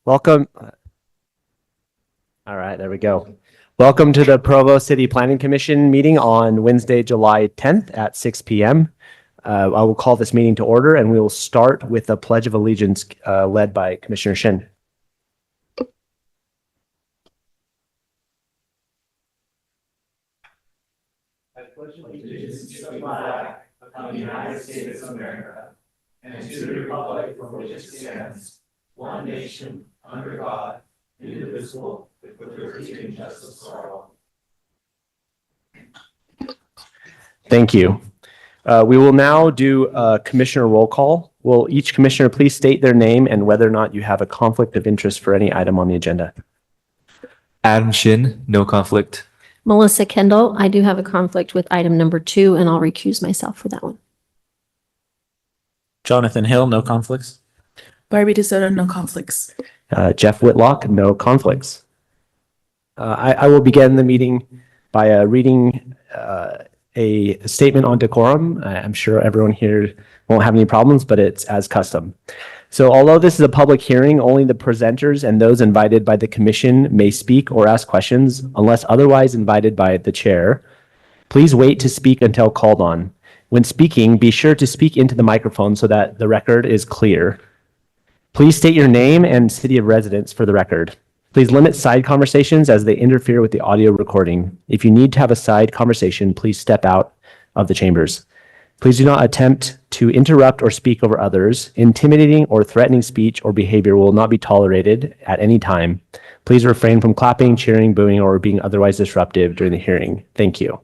Welcome. All right, there we go. Welcome to the Provo City Planning Commission meeting on Wednesday, July 10th at 6 p.m. I will call this meeting to order, and we will start with a Pledge of Allegiance led by Commissioner Shin. I pledge allegiance to the flag of the United States of America and to the republic for which it stands, one nation, under God, indivisible, with liberty and justice for all. Thank you. We will now do a commissioner roll call. Will each commissioner please state their name and whether or not you have a conflict of interest for any item on the agenda? Adam Shin, no conflict. Melissa Kendall, I do have a conflict with item number 2, and I'll recuse myself for that one. Jonathan Hill, no conflicts. Barbie DeSoto, no conflicts. Jeff Whitlock, no conflicts. I will begin the meeting by reading a statement on decorum. I'm sure everyone here won't have any problems, but it's as custom. So although this is a public hearing, only the presenters and those invited by the commission may speak or ask questions unless otherwise invited by the chair. Please wait to speak until called on. When speaking, be sure to speak into the microphone so that the record is clear. Please state your name and city of residence for the record. Please limit side conversations as they interfere with the audio recording. If you need to have a side conversation, please step out of the chambers. Please do not attempt to interrupt or speak over others. Intimidating or threatening speech or behavior will not be tolerated at any time. Please refrain from clapping, cheering, booing, or being otherwise disruptive during the hearing. Thank you.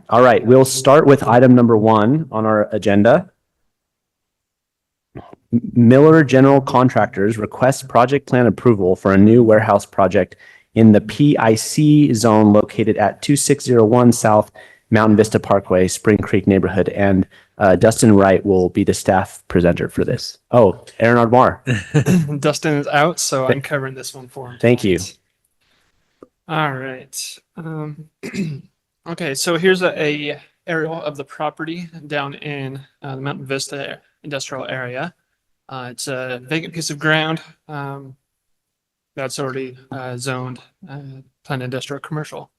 All right, we'll start with item number 1 on our agenda. Miller General Contractors requests project plan approval for a new warehouse project in the PIC zone located at 2601 South Mountain Vista Pkwy, Spring Creek neighborhood. And Dustin Wright will be the staff presenter for this. Oh, Aaron Ardmar. Dustin is out, so I'm covering this one for him. Thank you. All right. Okay, so here's a aerial of the property down in the Mountain Vista industrial area. It's a vacant piece of ground that's already zoned planned industrial commercial.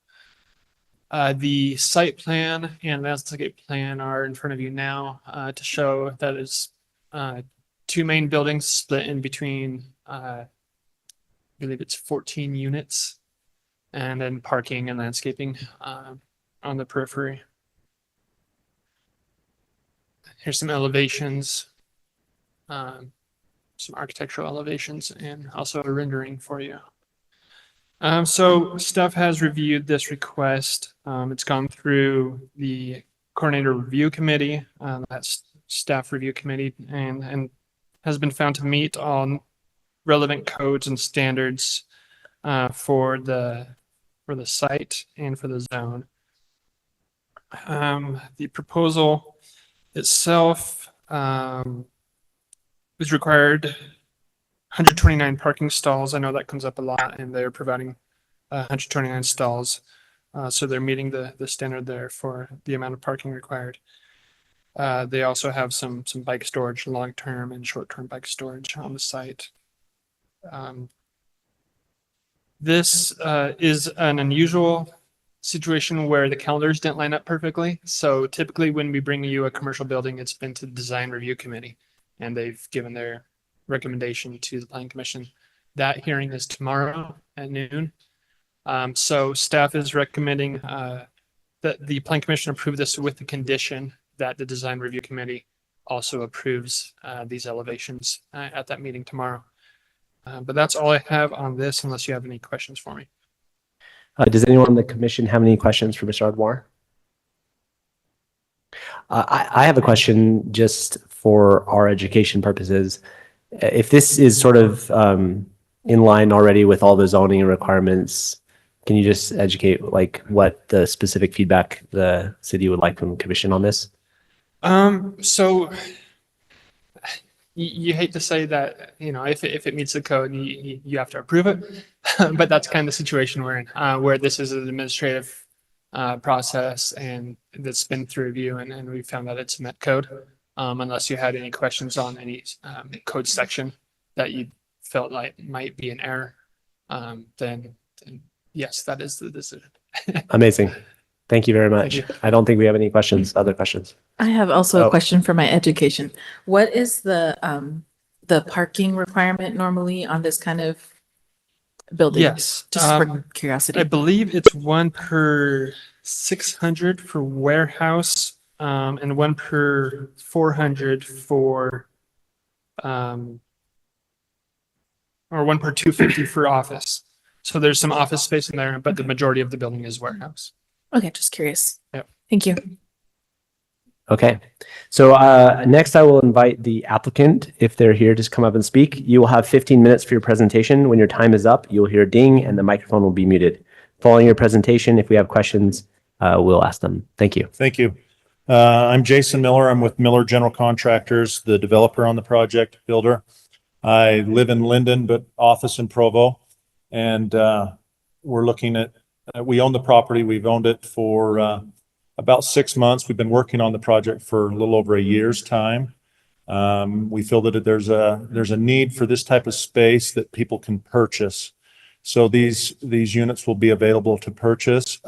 The site plan and landscape plan are in front of you now to show that it's 2 main buildings split in between, I believe it's 14 units, and then parking and landscaping on the periphery. Here's some elevations. Some architectural elevations and also a rendering for you. So staff has reviewed this request. It's gone through the coordinator review committee, that's staff review committee, and has been found to meet all relevant codes and standards for the site and for the zone. The proposal itself is required 129 parking stalls. I know that comes up a lot, and they're providing 129 stalls. So they're meeting the standard there for the amount of parking required. They also have some bike storage, long-term and short-term bike storage on the site. This is an unusual situation where the calendars didn't line up perfectly. So typically when we bring you a commercial building, it's been to the design review committee, and they've given their recommendation to the Planning Commission. That hearing is tomorrow at noon. So staff is recommending that the Planning Commission approve this with the condition that the Design Review Committee also approves these elevations at that meeting tomorrow. But that's all I have on this, unless you have any questions for me. Does anyone on the commission have any questions for Mr. Ardmore? I have a question just for our education purposes. If this is sort of in line already with all the zoning requirements, can you just educate like what the specific feedback the city would like from the commission on this? So you hate to say that, you know, if it meets the code, you have to approve it, but that's kind of the situation we're in, where this is an administrative process and that's been through review, and we found that it's met code. unless you had any questions on any code section that you felt like might be an error, then yes, that is the decision. Amazing. Thank you very much. you. I don't think we have any questions, other questions. I have also Oh. a question for my education. What is the parking requirement normally on this kind of building? Yes. Just for curiosity. I believe it's 1 per 600 for warehouse, and 1 per 400 for, or 1 per 250 for office. So there's some office space in there, but the majority of the building is warehouse. Okay, just curious. Yep. Thank you. Okay. So next I will invite the applicant, if they're here, just come up and speak. You will have 15 minutes for your presentation. When your time is up, you'll hear a ding and the microphone will be muted. Following your presentation, if we have questions, we'll ask them. Thank you. Thank you. I'm Jason Miller. I'm with Miller General Contractors, the developer on the project, builder. I live in Linden, but office in Provo. And we're looking at, we own the property. We've owned it for about 6 months. We've been working on the project for a little over a year's time. We feel that there's a need for this type of space that people can purchase. So these units will be available to purchase.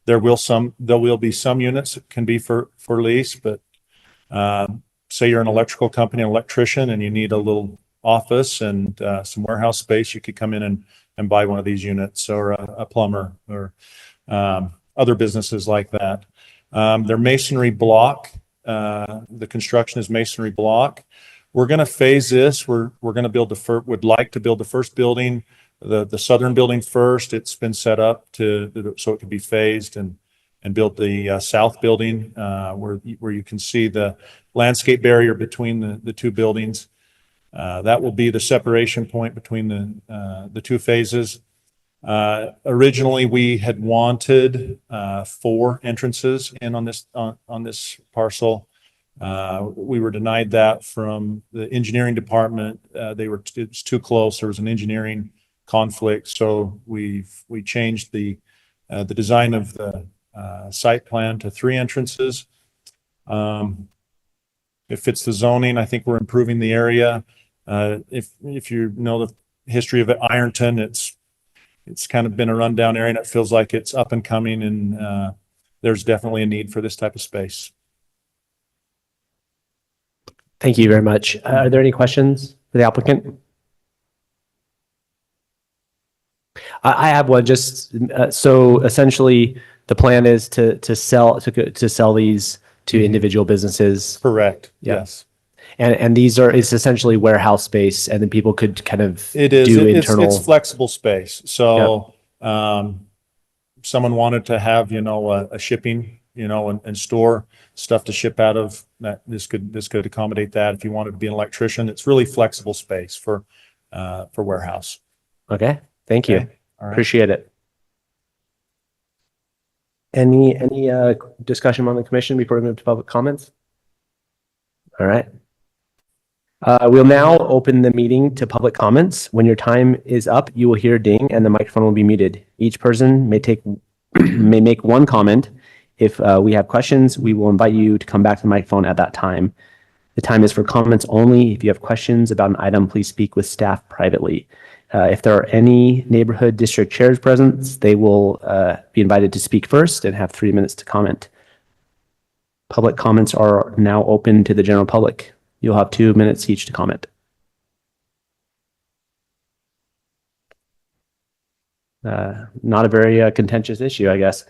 There will be some units that can be for lease, but say you're an electrical company, an electrician, and you need a little office and some warehouse space, you could come in and buy one of these units, or a plumber, or other businesses like that. They're masonry block. The construction is masonry block. We're going to phase this. We're going to would like to build the first building, the southern building first. It's been set up so it could be phased, and built the south building where you can see the landscape barrier between the two buildings. That will be the separation point between the two phases. Originally, we had wanted 4 entrances in on this parcel. We were denied that from the engineering department. It was too close. There was an engineering conflict, so we changed the design of the site plan to 3 entrances. It fits the zoning. I think we're improving the area. If you know the history of Ironton, it's kind of been a rundown area, and it feels like it's up and coming, and there's definitely a need for this type of space. Thank you very much. Are there any questions for the applicant? I have one. Just so essentially, the plan is to sell these to individual businesses. Correct. Yeah. Yes. And it's essentially warehouse space, and then people could kind of It is. do It's internal. flexible space. So someone wanted to have, a shipping, and store stuff to ship out of. That this could accommodate that. If you wanted to be an electrician, it's really flexible space for warehouse. Okay. Thank you. Okay. All right. Appreciate it. Any discussion on the commission before we move to public comments? All right. We'll now open the meeting to public comments. When your time is up, you will hear a ding and the microphone will be muted. Each person may make one comment. If we have questions, we will invite you to come back to the microphone at that time. The time is for comments only. If you have questions about an item, please speak with staff privately. If there are any neighborhood district chairs present, they will be invited to speak first and have 3 minutes to comment. Public comments are now open to the general public. You'll have 2 minutes each to comment. Not a very contentious issue, I guess.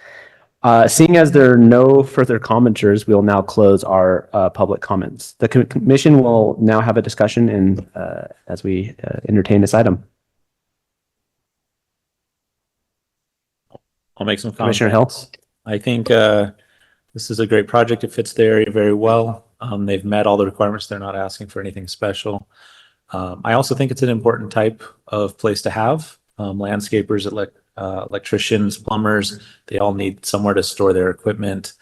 Seeing as there are no further commenters, we'll now close our public comments. The commission will now have a discussion as we entertain this item. I'll make some comments. Commissioner Hill? I think this is a great project. It fits the area very well. They've met all the requirements. They're not asking for anything special. I also think it's an important type of place to have. Landscapers, electricians, plumbers, they all need somewhere to store their equipment,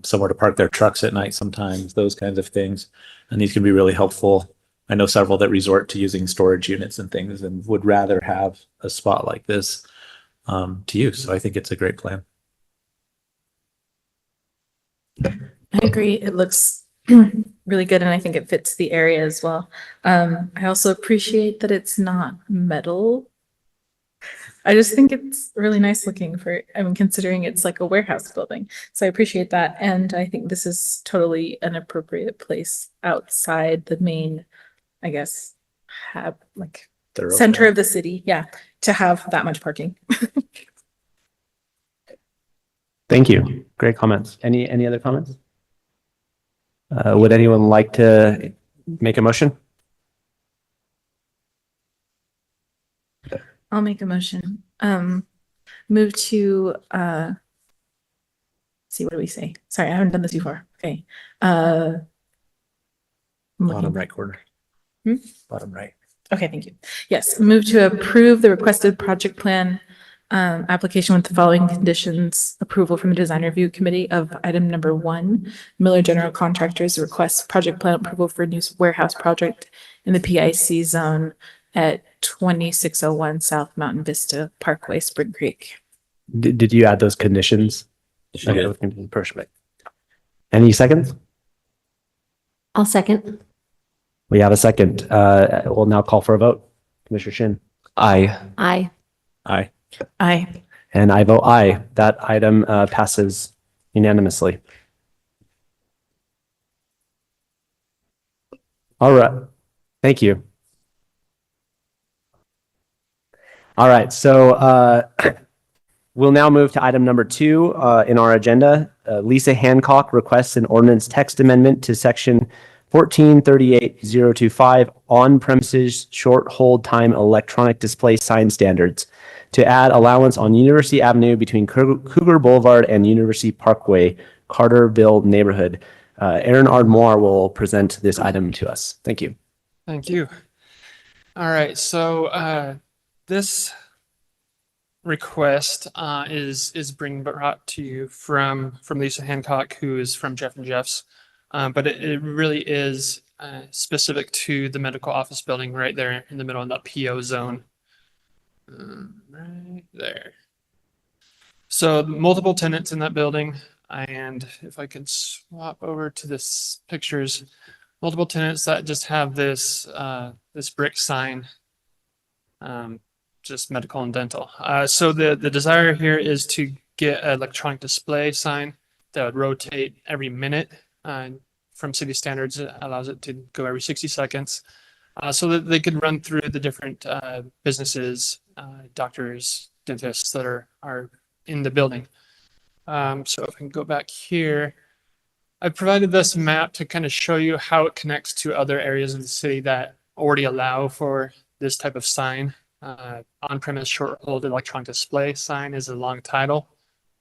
somewhere to park their trucks at night sometimes, those kinds of things. And these can be really helpful. I know several that resort to using storage units and things and would rather have a spot like this to use. So I think it's a great plan. I agree. It looks really good, and I think it fits the area as well. I also appreciate that it's not metal. I just think it's really nice looking for, I mean, considering it's like a warehouse building. So I appreciate that. And I think this is totally an appropriate place outside the main, I guess, center of the city. Yeah, to have that much parking. Thank you. Great comments. Any other comments? Would anyone like to make a motion? I'll make a motion. Move to, see, what do we say? Sorry, I haven't done this before. Okay. I'm looking- Bottom right corner. Hmm? Bottom right. Okay, thank you. Yes, move to approve the requested project plan application with the following conditions: approval from the design review committee of item number 1, Miller General Contractors requests project plan approval for a new warehouse project in the PIC zone at 2601 South Mountain Vista Parkway, Spring Creek. Did you add those conditions? She did. Perfect. Any seconds? I'll second. We have a second. We'll now call for a vote. Commissioner Shin. Aye. Aye. Aye. Aye. And I vote aye. That item passes unanimously. All right. Thank you. All right. So we'll now move to item number 2 in our agenda. Liisa Hancock requests an ordinance text amendment to section 1438025 on premises short hold time electronic display sign standards to add allowance on University Avenue between Cougar Boulevard and University Parkway, Carterville neighborhood. Aaron Ardmore will present this item to us. Thank you. Thank you. All right, so this request is being brought to you from Liisa Hancock, who is from Jeff and Jeff's, but it really is specific to the medical office building right there in the middle of that PO zone. Right there. So multiple tenants in that building, and if I can swap over to this pictures, multiple tenants that just have this this brick sign, just medical and dental. So the desire here is to get an electronic display sign that would rotate every minute. From city standards, it allows it to go every 60 seconds. So that they could run through the different businesses, doctors, dentists that are in the building. So if I can go back here, I provided this map to kind of show you how it connects to other areas of the city that already allow for this type of sign. On-premise short hold electronic display sign is a long title,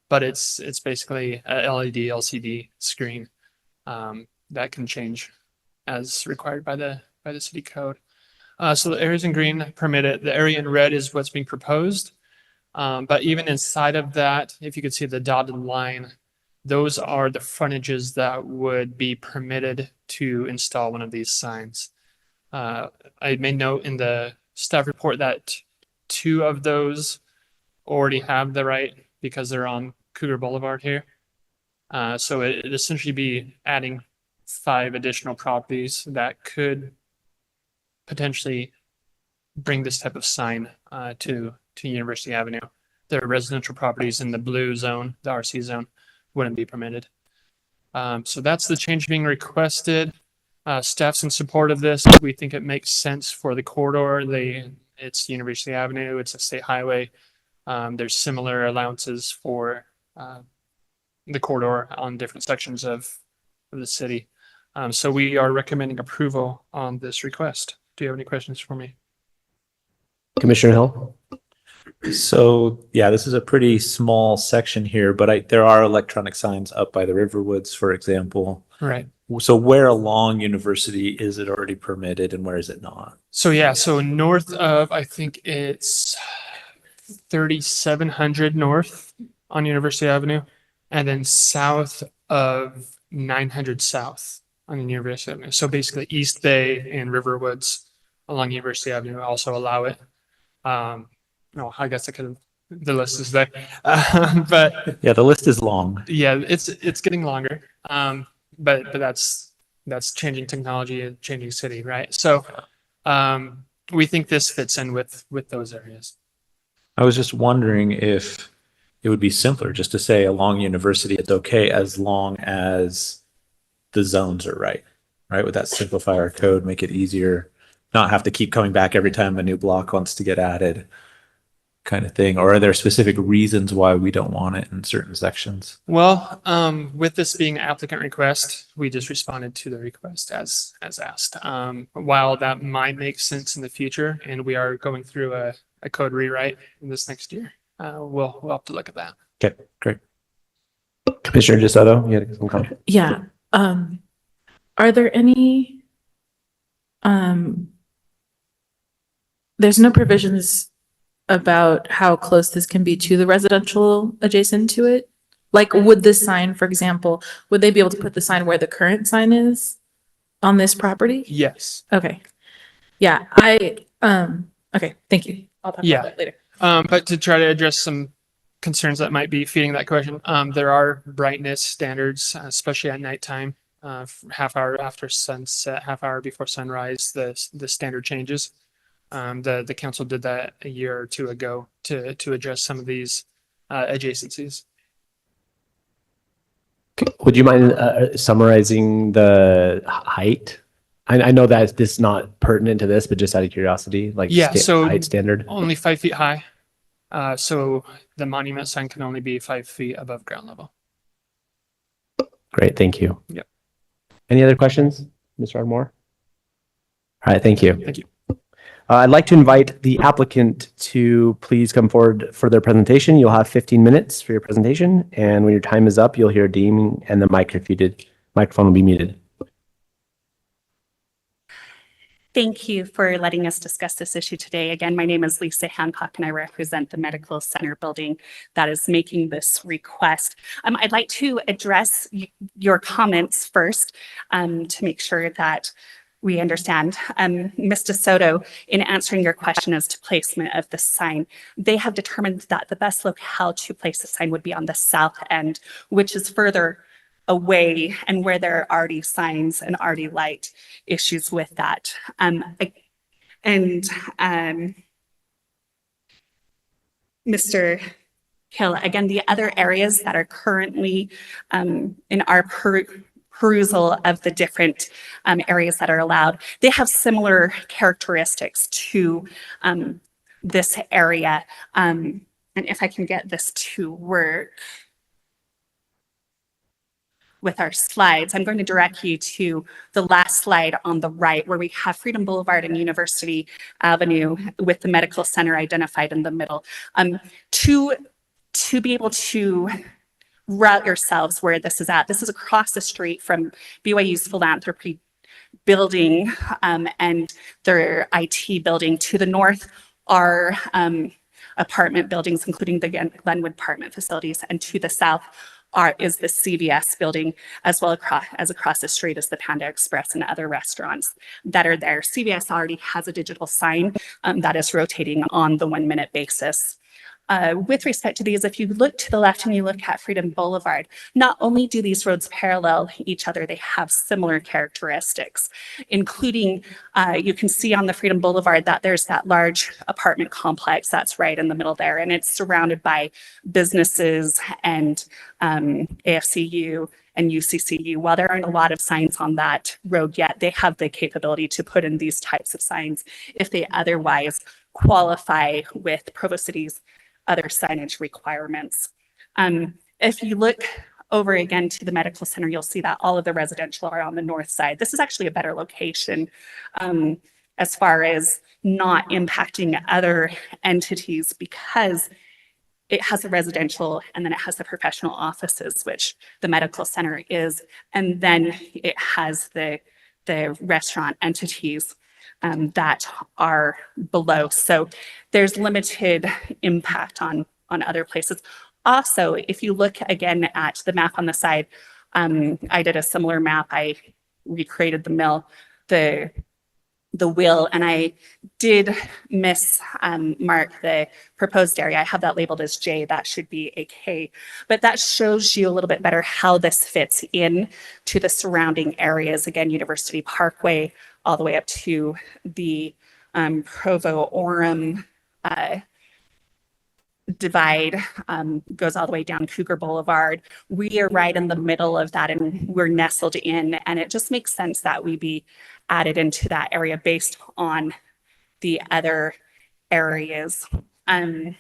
but it's basically a LED LCD screen that can change as required by the city code. So the areas in green permit it. The area in red is what's being proposed. But even inside of that, if you could see the dotted line, those are the frontages that would be permitted to install one of these signs. I made note in the staff report that 2 of those already have the right because they're on Cougar Boulevard here. So it'd essentially be adding 5 additional properties that could potentially bring this type of sign to University Avenue. Their residential properties in the blue zone, the RC zone, wouldn't be permitted. So that's the change being requested. Staff's in support of this. We think it makes sense for the corridor. It's University Avenue, it's a state highway. There's similar allowances for the corridor on different sections of the city. So we are recommending approval on this request. Do you have any questions for me? Commissioner Hill? So yeah, this is a pretty small section here, but there are electronic signs up by the Riverwoods, for example. Right. So where along University is it already permitted and where is it not? So yeah, so north of, I think it's 3700 north on University Avenue, and then south of 900 south on University Avenue. So basically East Bay and Riverwoods along University Avenue also allow it. No, I guess the list is there. But Yeah, the list is long. yeah, it's getting longer. But that's that's changing technology and changing city, right? So we think this fits in with those areas. I was just wondering if it would be simpler just to say along University, it's okay as long as the zones are right? Would that simplify our code, make it easier, not have to keep coming back every time a new block wants to get added, kind of thing? Or are there specific reasons why we don't want it in certain sections? Well, with this being applicant request, we just responded to the request as asked. While that might make sense in the future, and we are going through a code rewrite in this next year, we'll have to look at that. Okay, great. Commissioner DeSoto, you had some comment? Yeah. Are there any, there's no provisions about how close this can be to the residential adjacent to it? Like, would this sign, for example, would they be able to put the sign where the current sign is on this property? Yes. Okay. Yeah, okay, thank you. I'll talk Yeah. about that later. But to try to address some concerns that might be feeding that question, there are brightness standards, especially at nighttime. Half hour after sunset, half hour before sunrise, the standard changes. The council did that a year or two ago to address some of these adjacencies. Would you mind summarizing the height? I know that this is not pertinent to this, but just out of curiosity, like So height standard. only 5 feet high. So the monument sign can only be 5 feet above ground level. Great, thank you. Yep. Any other questions, Mr. Ardmore? All right, thank you. Thank you. I'd like to invite the applicant to please come forward for their presentation. You'll have 15 minutes for your presentation, and when your time is up, you'll hear a ding and the microphone will be muted. Thank you for letting us discuss this issue today. Again, my name is Liisa Hancock, and I represent the Medical Center building that is making this request. I'd like to address your comments first to make sure that we understand. Ms. DeSoto, in answering your question as to placement of the sign, they have determined that the best locale to place the sign would be on the south end, which is further away and where there are already signs and already light issues with that. Mr. Hill, again, the other areas that are currently in our perusal of the different areas that are allowed, they have similar characteristics to this area. And if I can get this to work with our slides, I'm going to direct you to the last slide on the right, where we have Freedom Boulevard and University Avenue with the medical center identified in the middle. To be able to route yourselves where this is at, this is across the street from BYU's philanthropy building and their IT building. To the north are apartment buildings, including the Glenwood apartment facilities, and to the south is the CVS building, as well as across the street is the Panda Express and other restaurants that are there. CVS already has a digital sign that is rotating on the 1-minute basis. With respect to these, if you look to the left and you look at Freedom Boulevard, not only do these roads parallel each other, they have similar characteristics, including you can see on the Freedom Boulevard that there's that large apartment complex that's right in the middle there, and it's surrounded by businesses and AFCU and UCCU. While there aren't a lot of signs on that road yet, they have the capability to put in these types of signs if they otherwise qualify with Provo City's other signage requirements. If you look over again to the medical center, you'll see that all of the residential are on the north side. This is actually a better location as far as not impacting other entities, because it has a residential and then it has the professional offices, which the medical center is, and then it has the restaurant entities that are below. So there's limited impact on other places. Also, if you look again at the map on the side, I did a similar map. I recreated the mill. The the will, and I did miss mark the proposed area. I have that labeled as J, that should be a K, but that shows you a little bit better how this fits in to the surrounding areas. Again, University Parkway, all the way up to the Provo Orem divide, goes all the way down Cougar Boulevard. We are right in the middle of that, and we're nestled in, and it just makes sense that we be added into that area based on the other areas. Why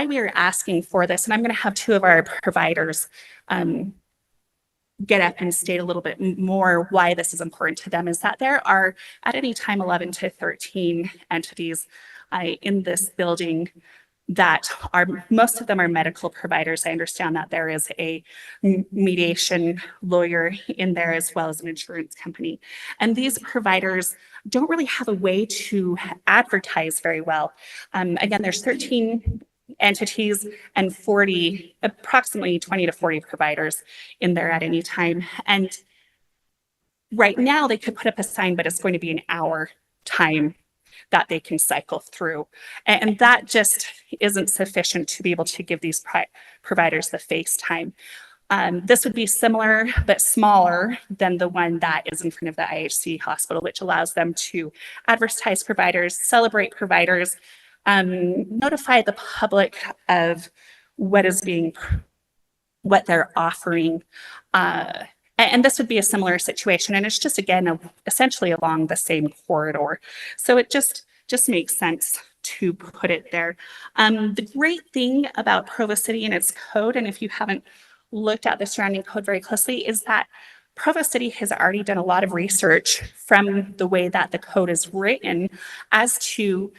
we are asking for this, and I'm going to have two of our providers get up and state a little bit more why this is important to them, is that there are at any time 11 to 13 entities in this building that are, most of them are medical providers. I understand that there is a mediation lawyer in there as well as an insurance company. And these providers don't really have a way to advertise very well. Again, there's 13 entities and approximately 20 to 40 providers in there at any time. And right now they could put up a sign, but it's going to be an hour time that they can cycle through. And that just isn't sufficient to be able to give these providers the face time. This would be similar but smaller than the one that is in front of the IHC hospital, which allows them to advertise providers, celebrate providers, notify the public of what they're offering. And this would be a similar situation. And it's just, again, essentially along the same corridor. So it just makes sense to put it there. The great thing about Provo City and its code, and if you haven't looked at the surrounding code very closely, is that Provo City has already done a lot of research from the way that the code is written as to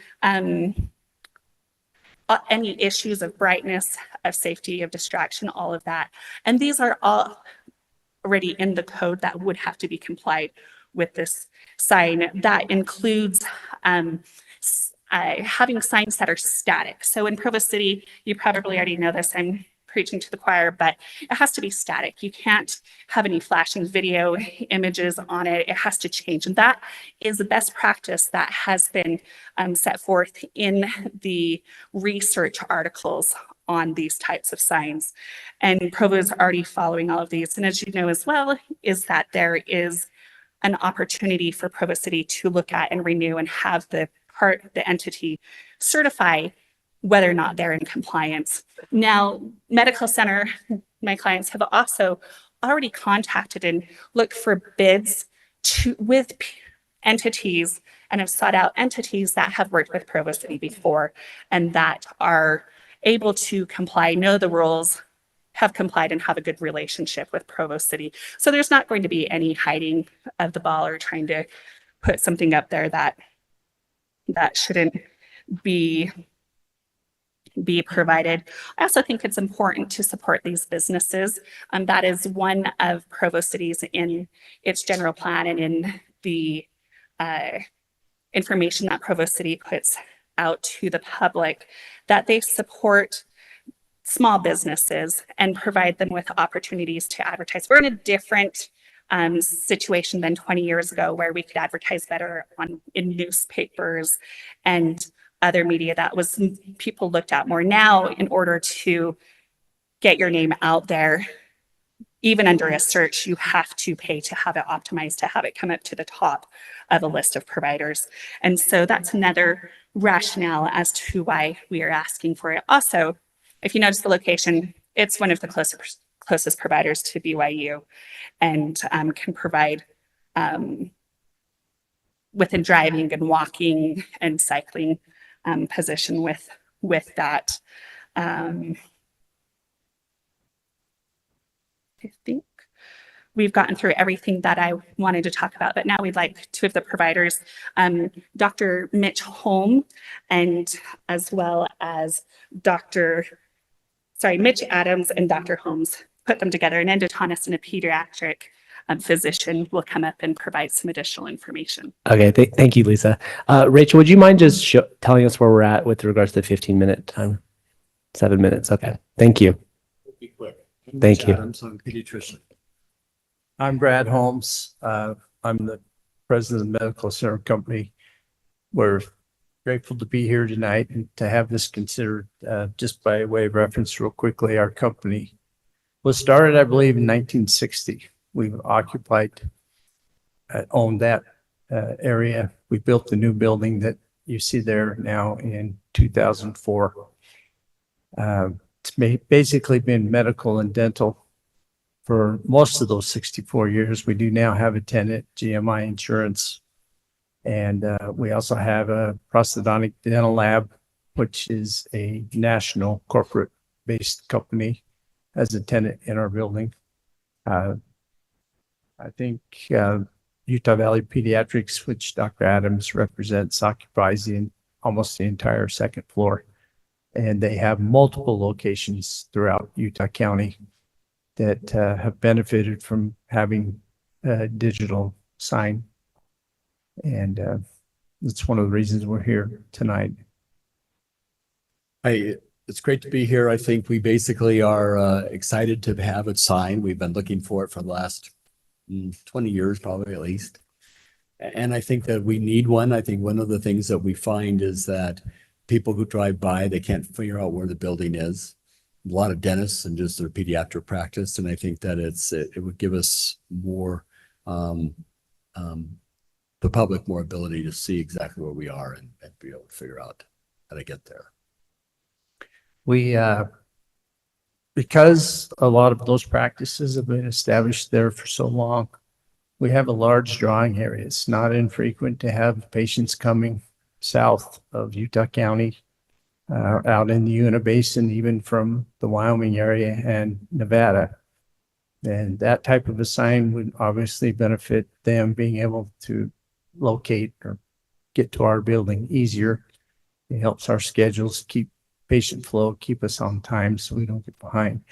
any issues of brightness, of safety, of distraction, all of that. And these are all already in the code that would have to be complied with this sign. That includes having signs that are static. So in Provo City, you probably already know this, I'm preaching to the choir, but it has to be static. You can't have any flashing video images on it. It has to change. And that is the best practice that has been set forth in the research articles on these types of signs. And Provo is already following all of these. And as you know as well, is that there is an opportunity for Provo City to look at and renew and have the entity certify whether or not they're in compliance. Now, Medical Center, my clients have also already contacted and looked for bids with entities and have sought out entities that have worked with Provo City before and that are able to comply, know the rules, have complied, and have a good relationship with Provo City. So there's not going to be any hiding of the ball or trying to put something up there that shouldn't be provided. I also think it's important to support these businesses. That is one of Provo City's in its general plan and in the information that Provo City puts out to the public, that they support small businesses and provide them with opportunities to advertise. We're in a different situation than 20 years ago where we could advertise better in newspapers and other media that was people looked at more. Now, in order to get your name out there, even under a search, you have to pay to have it optimized, to have it come up to the top of a list of providers. And so that's another rationale as to why we are asking for it. Also, if you notice the location, it's one of the closest providers to BYU and can provide within driving and walking and cycling position with that. I think we've gotten through everything that I wanted to talk about, but now we'd like two of the providers, Dr. Mitch Holm, and as well as Mitch Adams and Dr. Holmes, put them together. An endodontist and a pediatric physician will come up and provide some additional information. Okay, thank you, Lisa. Rachel, would you mind just telling us where we're at with regards to the 15-minute time? 7 minutes, okay. Thank you. Be quick. Thank you. Adams, I'm a pediatrician. I'm Brad Holmes. I'm the president of the Medical Center Company. We're grateful to be here tonight and to have this considered. Just by way of reference real quickly, our company was started, I believe, in 1960. We've occupied, owned that area. We built the new building that you see there now in 2004. It's basically been medical and dental for most of those 64 years. We do now have a tenant, GMI Insurance. And we also have a prosthodontic dental lab, which is a national corporate-based company as a tenant in our building. I think Utah Valley Pediatrics, which Dr. Adams represents, occupies almost the entire second floor. And they have multiple locations throughout Utah County that have benefited from having a digital sign. And that's one of the reasons we're here tonight. It's great to be here. I think we basically are excited to have it signed. We've been looking for it for the last 20 years, probably at least. And I think that we need one. I think one of the things that we find is that people who drive by, they can't figure out where the building is. A lot of dentists and just their pediatric practice. And I think that it would give us more, the public more ability to see exactly where we are and be able to figure out how to get there. We, because a lot of those practices have been established there for so long, we have a large drawing area. It's not infrequent to have patients coming south of Utah County, out in the Uinta Basin, even from the Wyoming area and Nevada. And that type of a sign would obviously benefit them being able to locate or get to our building easier. It helps our schedules, keep patient flow, keep us on time so we don't get behind.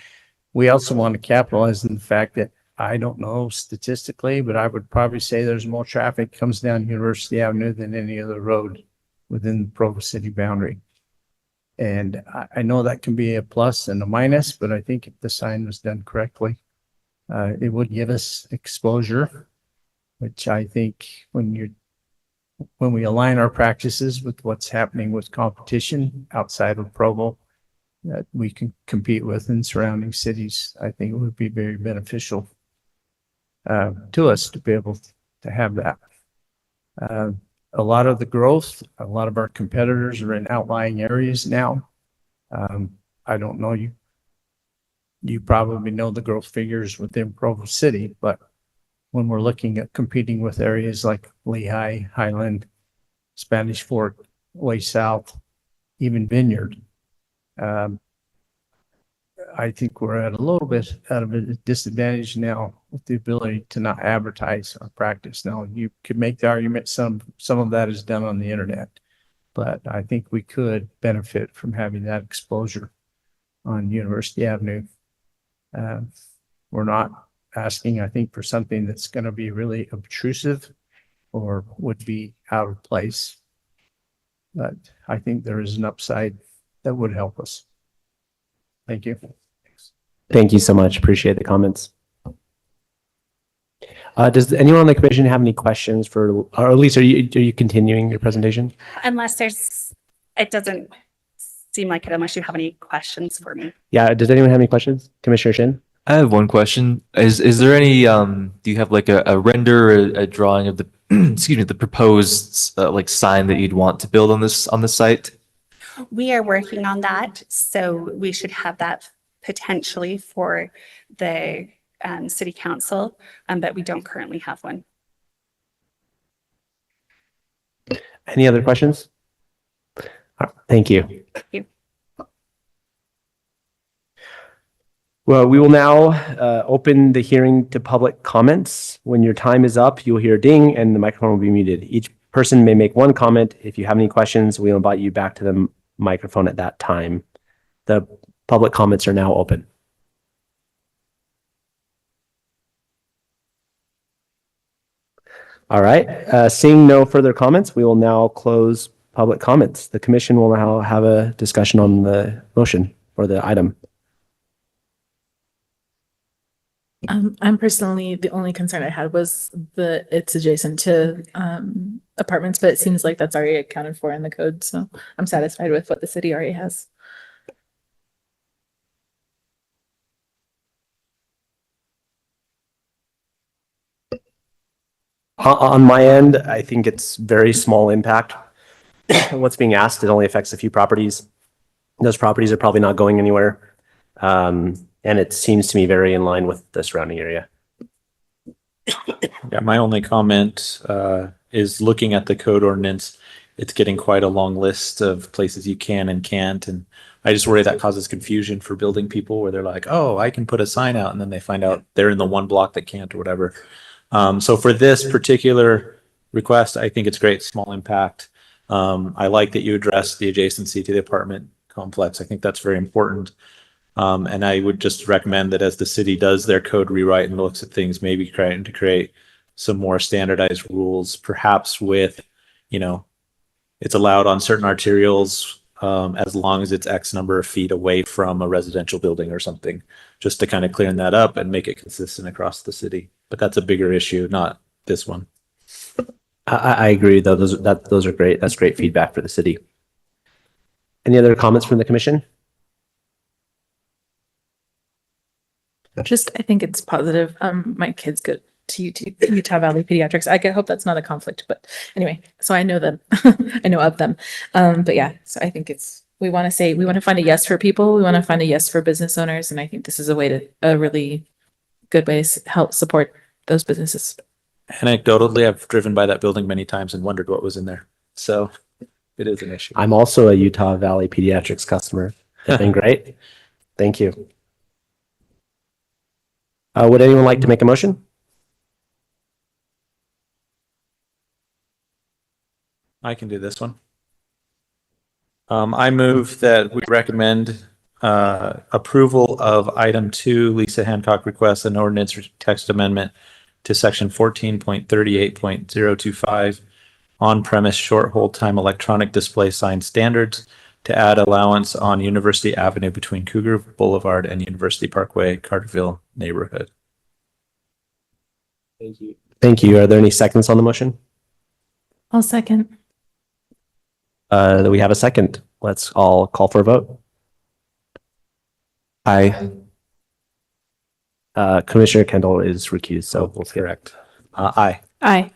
We also want to capitalize on the fact that I don't know statistically, but I would probably say there's more traffic comes down University Avenue than any other road within the Provo city boundary. And I know that can be a plus and a minus, but I think if the sign was done correctly, it would give us exposure, which I think when we align our practices with what's happening with competition outside of Provo that we can compete with in surrounding cities, I think it would be very beneficial to us to be able to have that. A lot of the growth, a lot of our competitors are in outlying areas now. I don't know, you probably know the growth figures within Provo City, but when we're looking at competing with areas like Lehigh, Highland, Spanish Fork, way south, even Vineyard, I think we're at a little bit out of a disadvantage now with the ability to not advertise our practice. Now, you could make the argument some of that is done on the internet, but I think we could benefit from having that exposure on University Avenue. We're not asking, I think, for something that's going to be really obtrusive or would be out of place, but I think there is an upside that would help us. Thank you. Thank you so much. Appreciate the comments. Does anyone on the commission have any questions for, or at least are you continuing your presentation? Unless it doesn't seem like it unless you have any questions for me. Yeah. Does anyone have any questions? Commissioner Shin? I have one question. Is there any, do you have like a render, a drawing of the, excuse me, the proposed like sign that you'd want to build on this site? We are working on that, so we should have that potentially for the city council, but we don't currently have one. Any other questions? Thank you. Thank you. Well, we will now open the hearing to public comments. When your time is up, you'll hear a ding and the microphone will be muted. Each person may make one comment. If you have any questions, we'll invite you back to the microphone at that time. The public comments are now open. All right. Seeing no further comments, we will now close public comments. The commission will now have a discussion on the motion or the item. I'm personally, the only concern I had was it's adjacent to apartments, but it seems like that's already accounted for in the code, so I'm satisfied with what the city already has. On my end, I think it's very small impact. What's being asked, it only affects a few properties. Those properties are probably not going anywhere. And it seems to me very in line with the surrounding area. Yeah, my only comment is looking at the code ordinance. It's getting quite a long list of places you can and can't. And I just worry that causes confusion for building people where they're like, oh, I can put a sign out. And then they find out they're in the one block that can't or whatever. So for this particular request, I think it's great, small impact. I like that you address the adjacency to the apartment complex. I think that's very important. And I would just recommend that as the city does their code rewrite and looks at things, maybe trying to create some more standardized rules, perhaps with, it's allowed on certain arterials as long as it's X number of feet away from a residential building or something, just to kind of clean that up and make it consistent across the city. But that's a bigger issue, not this one. I agree, though. Those are great. That's great feedback for the city. Any other comments from the commission? I think it's positive. My kids go to Utah Valley Pediatrics. I hope that's not a conflict, but anyway, so I know them. I know of them. But yeah, so I think we want to find a yes for people. We want to find a yes for business owners. And I think this is a really good way to help support those businesses. Anecdotally, I've driven by that building many times and wondered what was in there. So it is an issue. I'm also a Utah Valley Pediatrics customer. They've been great. Thank you. Would anyone like to make a motion? I can do this one. I move that we recommend approval of item 2, Liisa Hancock requests an ordinance text amendment to section 14.38.025 on-premise short hold time electronic display sign standards to add allowance on University Avenue between Cougar Boulevard and University Parkway, Carterville neighborhood. Thank you. Thank you. Are there any seconds on the motion? I'll second. We have a second. Let's all call for a vote. Aye. Commissioner Kendall is recused, so we'll correct. Aye. Aye.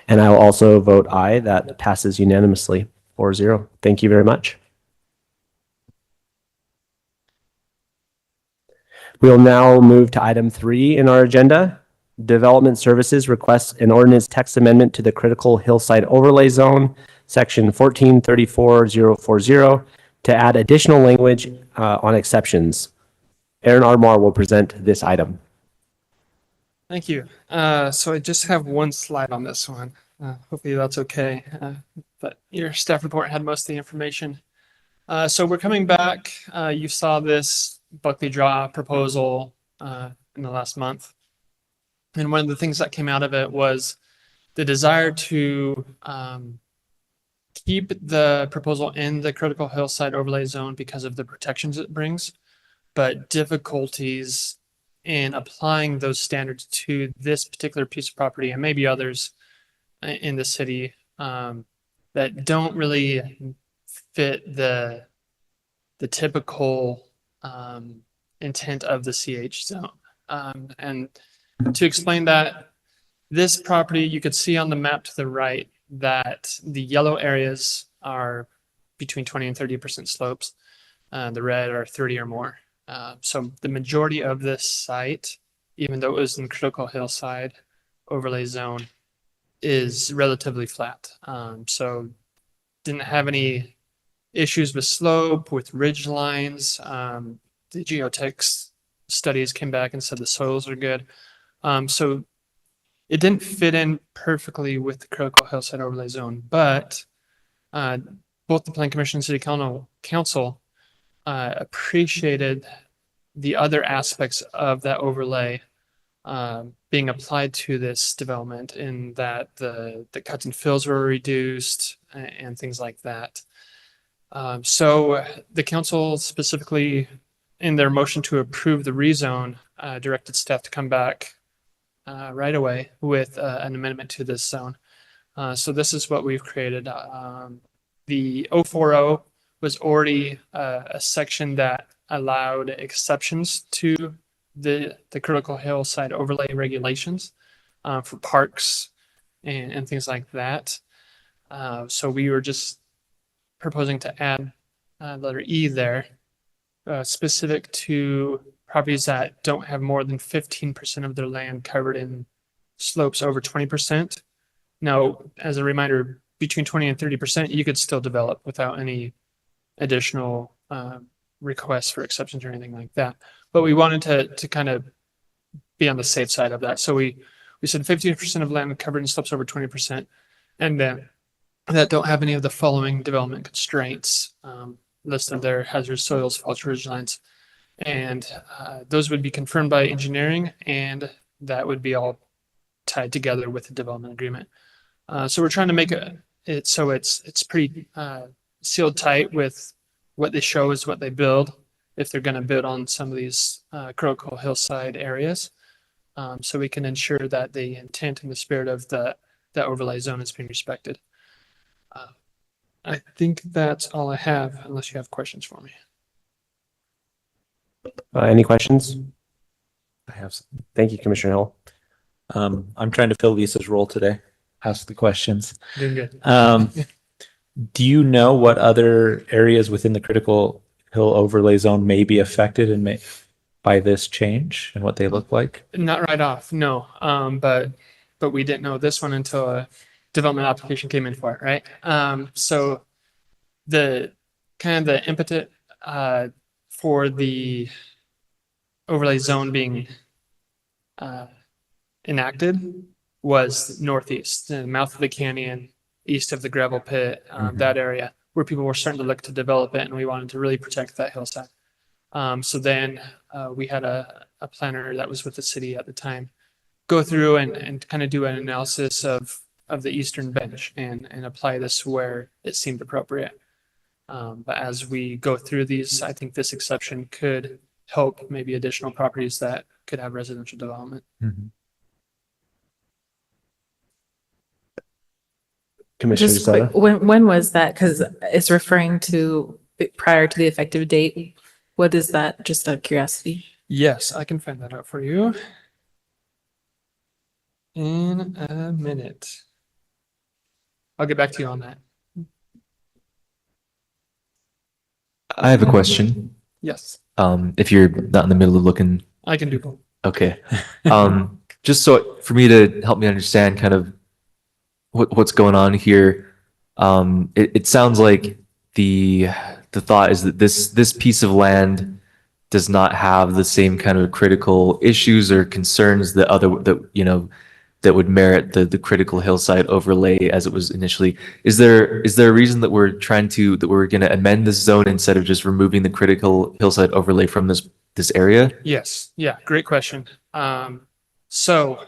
And I will also vote aye. That passes unanimously 4-0. Thank you very much. We will now move to item 3 in our agenda. Development Services requests an ordinance text amendment to the Critical Hillside Overlay Zone, section 1434.040, to add additional language on exceptions. Aaron Armar will present this item. Thank you. So I just have one slide on this one. Hopefully that's okay. But your staff report had most of the information. So we're coming back. You saw this Blvd draw proposal in the last month. And one of the things that came out of it was the desire to keep the proposal in the Critical Hillside Overlay Zone because of the protections it brings, but difficulties in applying those standards to this particular piece of property and maybe others in the city that don't really fit the typical intent of the CH zone. And to explain that, this property, you could see on the map to the right that the yellow areas are between 20 and 30% slopes. The red are 30 or more. So the majority of this site, even though it was in Critical Hillside Overlay Zone, is relatively flat. So didn't have any issues with slope, with ridge lines. The geotech studies came back and said the soils are good. So it didn't fit in perfectly with the Critical Hillside Overlay Zone, but both the Plan Commission and City Council appreciated the other aspects of that overlay being applied to this development, in that the cuts and fills were reduced and things like that. So the council specifically, in their motion to approve the rezone, directed staff to come back right away with an amendment to this zone. So this is what we've created. The 040 was already a section that allowed exceptions to the Critical Hillside Overlay regulations for parks and things like that. So we were just proposing to add letter E there, specific to properties that don't have more than 15% of their land covered in slopes over 20%. Now, as a reminder, between 20 and 30%, you could still develop without any additional requests for exceptions or anything like that. But we wanted to kind of be on the safe side of that. So we said 15% of land covered in slopes over 20%, and then that don't have any of the following development constraints listed there: hazardous soils, fault ridge lines, and those would be confirmed by engineering, and that would be all tied together with the development agreement. So we're trying to make it so it's pretty sealed tight with what they show is what they build if they're going to build on some of these Critical Hillside areas. So we can ensure that the intent and the spirit of the overlay zone is being respected. I think that's all I have, unless you have questions for me. Any questions? I have some. Thank you, Commissioner Hill. I'm trying to fill Lisa's role today. Ask the questions. Doing good. Do you know what other areas within the Critical Hill Overlay Zone may be affected and by this change and what they look like? Not right off, no. But we didn't know this one until a development application came in for it, right? So the kind of the impetus for the overlay zone being enacted was northeast, the mouth of the canyon, east of the gravel pit, that area where people were starting to look to develop it, and we wanted to really protect that hillside. So then we had a planner that was with the city at the time go through and kind of do an analysis of the eastern bench and apply this where it seemed appropriate. But as we go through these, I think this exception could help maybe additional properties that could have residential development. Commissioner Just quick, Sada? when was that? Because it's referring to prior to the effective date. What is that? Just out of curiosity. Yes, I can find that out for you in a minute. I'll get back to you on that. I have a question. Yes, If you're not in the middle of looking, I can do both. okay. Just so for me to help me understand kind of what's going on here. It sounds like the thought is that this piece of land does not have the same kind of critical issues or concerns that that would merit the Critical Hillside Overlay as it was initially. Is there a reason that we're going to amend this zone instead of just removing the Critical Hillside Overlay from this area? Yes, yeah, great question. So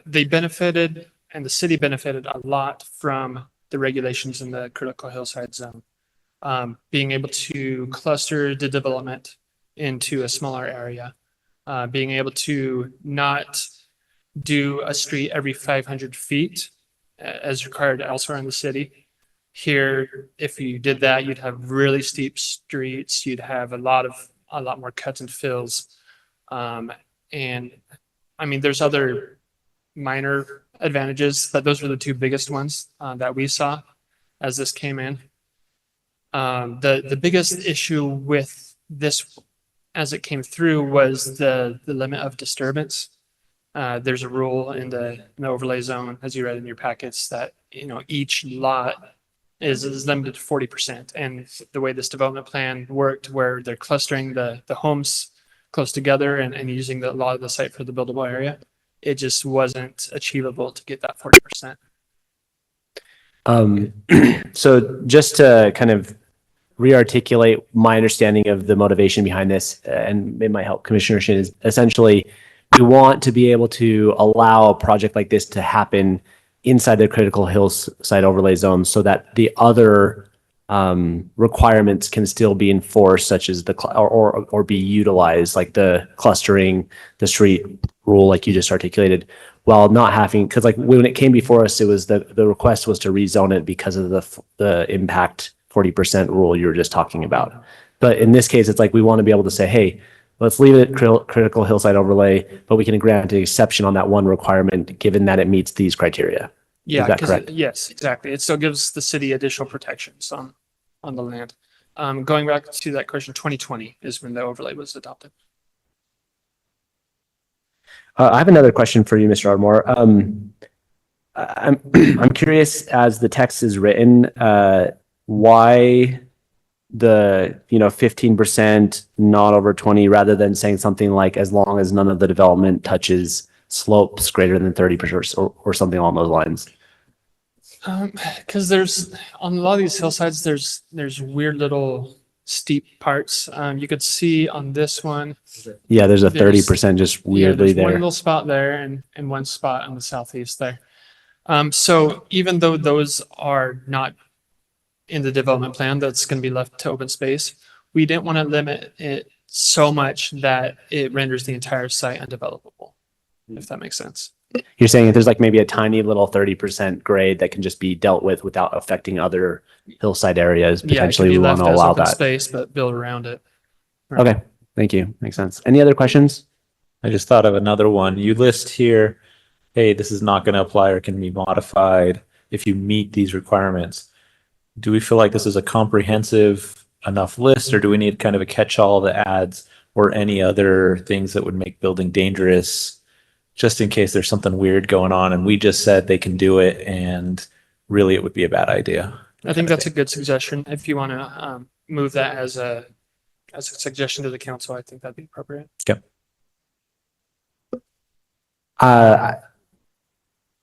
they benefited, and the city benefited a lot from the regulations in the Critical Hillside Zone. Being able to cluster the development into a smaller area, being able to not do a street every 500 feet as required elsewhere in the city. Here, if you did that, you'd have really steep streets. You'd have a lot more cuts and fills. And I mean, there's other minor advantages, but those were the two biggest ones that we saw as this came in. The biggest issue with this as it came through was the limit of disturbance. There's a rule in the overlay zone, as you read in your packets, that each lot is limited to 40%. And the way this development plan worked, where they're clustering the homes close together and using a lot of the site for the buildable area, it just wasn't achievable to get that 40%. So just to kind of re-articulate my understanding of the motivation behind this, and it might help Commissioner Shin, is essentially we want to be able to allow a project like this to happen inside the Critical Hillside Overlay Zone so that the other requirements can still be enforced, such as or be utilized, like the clustering, the street rule, like you just articulated, while not having, because like when it came before us, it was the request was to rezone it because of the impact 40% rule you were just talking about. But in this case, it's like we want to be able to say, hey, let's leave it critical hillside overlay, but we can grant an exception on that one requirement, given that it meets these criteria. Yeah, Is that 'cause correct? yes, exactly. It still gives the city additional protections on the land. Going back to that question, 2020 is when the overlay was adopted. I have another question for you, Mr. Ardmore. I'm curious, as the text is written, why the 15% not over 20 rather than saying something like as long as none of the development touches slopes greater than 30% or something along those lines. Because there's on a lot of these hillsides, there's weird little steep parts. You could see on this one. Yeah, there's a There's- 30% just Yeah, weirdly there's one there. little spot there and one spot on the southeast there. So even though those are not in the development plan, that's going to be left to open space, we didn't want to limit it so much that it renders the entire site undevelopable, if that makes sense. You're saying if there's like maybe a tiny little 30% grade that can just be dealt with without affecting other hillside areas, Yeah, it can potentially be we want left to as allow open that. space, but build around it. Okay, thank you. Makes sense. Any other questions? I just thought of another one. You list here, hey, this is not going to apply or can be modified if you meet these requirements. Do we feel like this is a comprehensive enough list, or do we need kind of a catch-all that adds or any other things that would make building dangerous, just in case there's something weird going on and we just said they can do it and really it would be a bad idea? I think that's a good suggestion. If you want to move that as a suggestion to the council, I think that'd be appropriate.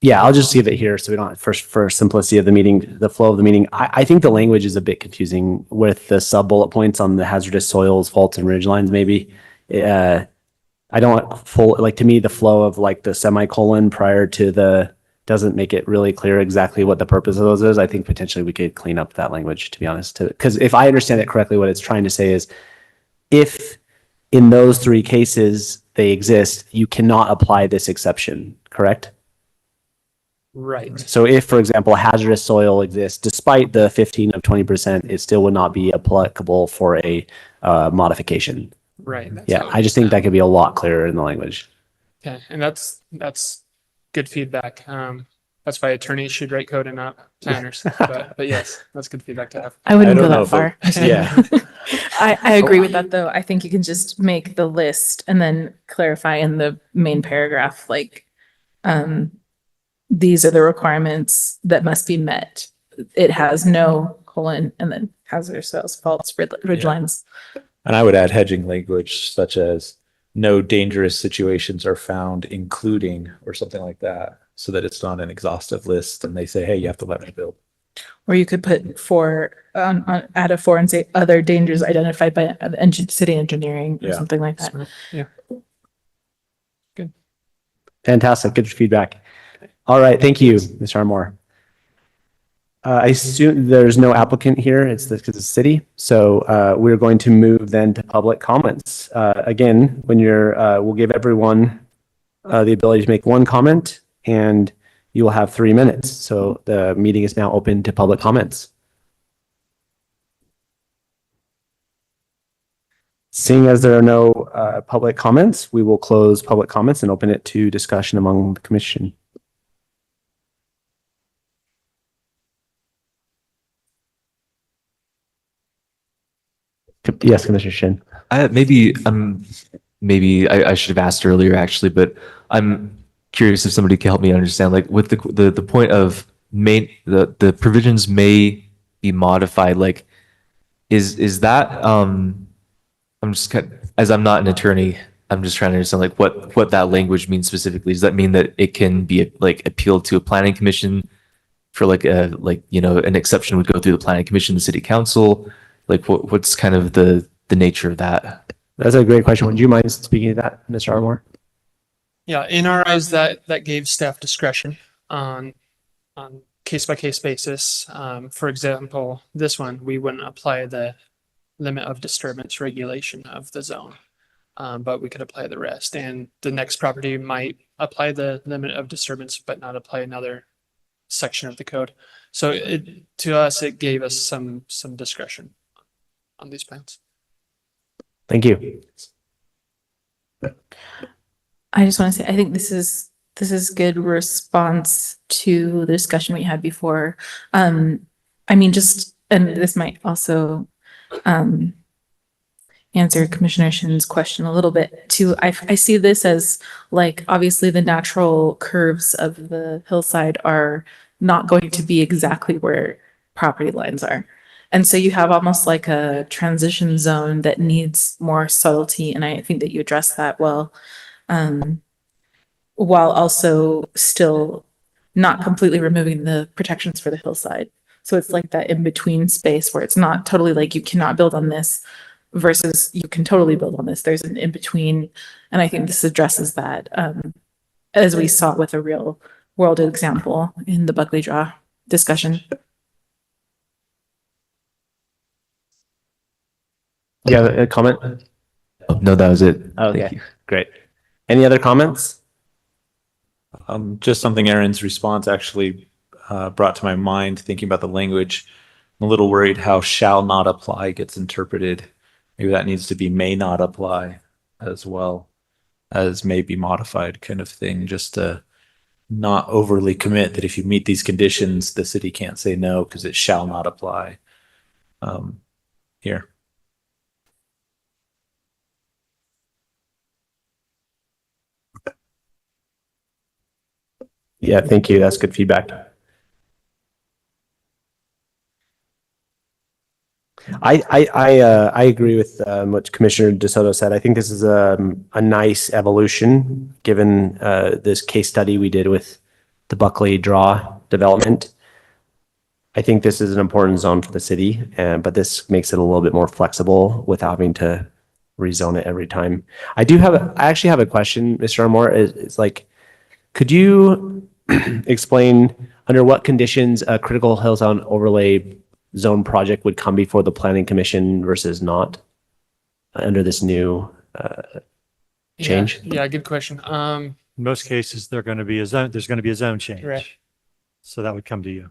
Yeah, I'll just leave it here so we don't, for simplicity of the meeting, the flow of the meeting. I think the language is a bit confusing with the sub bullet points on the hazardous soils, faults and ridge lines, maybe. I don't to me, the flow of like the semicolon prior to the doesn't make it really clear exactly what the purpose of those is. I think potentially we could clean up that language, to be honest, because if I understand it correctly, what it's trying to say is if in those three cases they exist, you cannot apply this exception, correct? Right. So if, for example, hazardous soil exists, despite the 15 of 20%, it still would not be applicable for a modification. Right. That's Yeah, how- I just think that could be a lot clearer in the language. Okay, and that's good feedback. That's why attorneys should write code and not planners. But yes, that's good feedback to have. I wouldn't don't go know that if far. Yeah. I agree with that though. I think you can just make the list and then clarify in the main paragraph, like, these are the requirements that must be met. It has no colon and then hazardous soils, faults, ridge lines. And I would add hedging language such as no dangerous situations are found, including, or something like that, so that it's not an exhaustive list and they say, hey, you have to let me build. Or you could put add a 4 and say other dangers identified by the city engineering or Yeah. something like that. Yeah. Fantastic, good feedback. All right, thank you, Mr. Armour. I assume there's no applicant here. It's the city. So we're going to move then to public comments. Again, when we'll give everyone the ability to make one comment and you will have 3 minutes. So the meeting is now open to public comments. Seeing as there are no public comments, we will close public comments and open it to discussion among the commission. Yes, Commissioner Shin. Maybe I should have asked earlier actually, but I'm curious if somebody can help me understand, like with the point of the provisions may be modified, like is that I'm just as I'm not an attorney, I'm just trying to understand like what that language means specifically. Does that mean that it can be like appealed to a planning commission for an exception would go through the planning commission, the city council? Like what's kind of the nature of that? That's a great question. Would you mind speaking to that, Mr. Armour? Yeah, in our eyes, that gave staff discretion on case by case basis. For example, this one, we wouldn't apply the limit of disturbance regulation of the zone. But we could apply the rest, and the next property might apply the limit of disturbance, but not apply another section of the code. So to us, it gave us some discretion on these plans. Thank you. I just want to say, I think this is good response to the discussion we had before. I mean, and this might also, answer Commissioner Shin's question a little bit too. I see this as like, obviously the natural curves of the hillside are not going to be exactly where property lines are. And so you have almost like a transition zone that needs more subtlety. And I think that you address that well, while also still not completely removing the protections for the hillside. So it's like that in between space where it's not totally like you cannot build on this versus you can totally build on this. There's an in between. And I think this addresses that, as we saw with a real world example in the Buckley Draw discussion. Do you have a comment? No, that was it. Okay, great. Any other comments? Just something Aaron's response actually brought to my mind, thinking about the language. I'm a little worried how shall not apply gets interpreted. Maybe that needs to be may not apply as well as may be modified kind of thing, just to not overly commit that if you meet these conditions, the city can't say no because it shall not apply here. Yeah, thank you. That's good feedback. I agree with what Commissioner DeSoto said. I think this is a nice evolution given this case study we did with the Buckley Draw development. I think this is an important zone for the city, but this makes it a little bit more flexible without having to rezone it every time. I actually have a question, Mr. Armour. It's like, could you explain under what conditions a Critical Hillside Overlay zone project would come before the Planning Commission versus not under this new change? Yeah, good question. In most cases, there's going to be a zone change. Right. So that would come to you.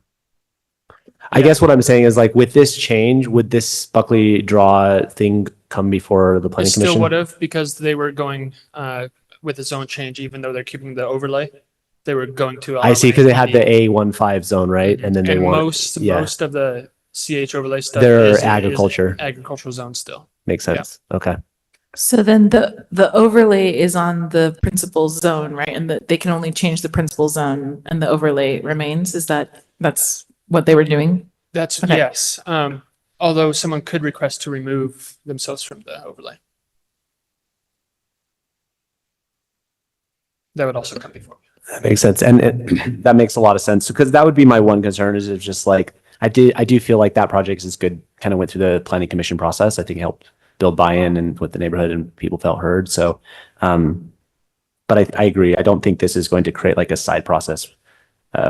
I guess what I'm saying is like with this change, would this Buckley Draw thing come before the It Planning still Commission? would have, because they were going with a zone change, even though they're keeping the overlay. They were going to. I see, because they had the A15 zone, right? And then they and want most of the CH overlay stuff. They're is agriculture. Agricultural zone still. Makes sense. Okay. So then the overlay is on the principal zone, right? And they can only change the principal zone and the overlay remains. That's what they were doing? That's Okay. yes. Although someone could request to remove themselves from the overlay. That would also come before. That makes sense. And that makes a lot of sense, because that would be my one concern is it's just like, I do feel like that project is good, kind of went through the Planning Commission process. I think it helped build buy-in and with the neighborhood and people felt heard. So, but I agree. I don't think this is going to create like a side process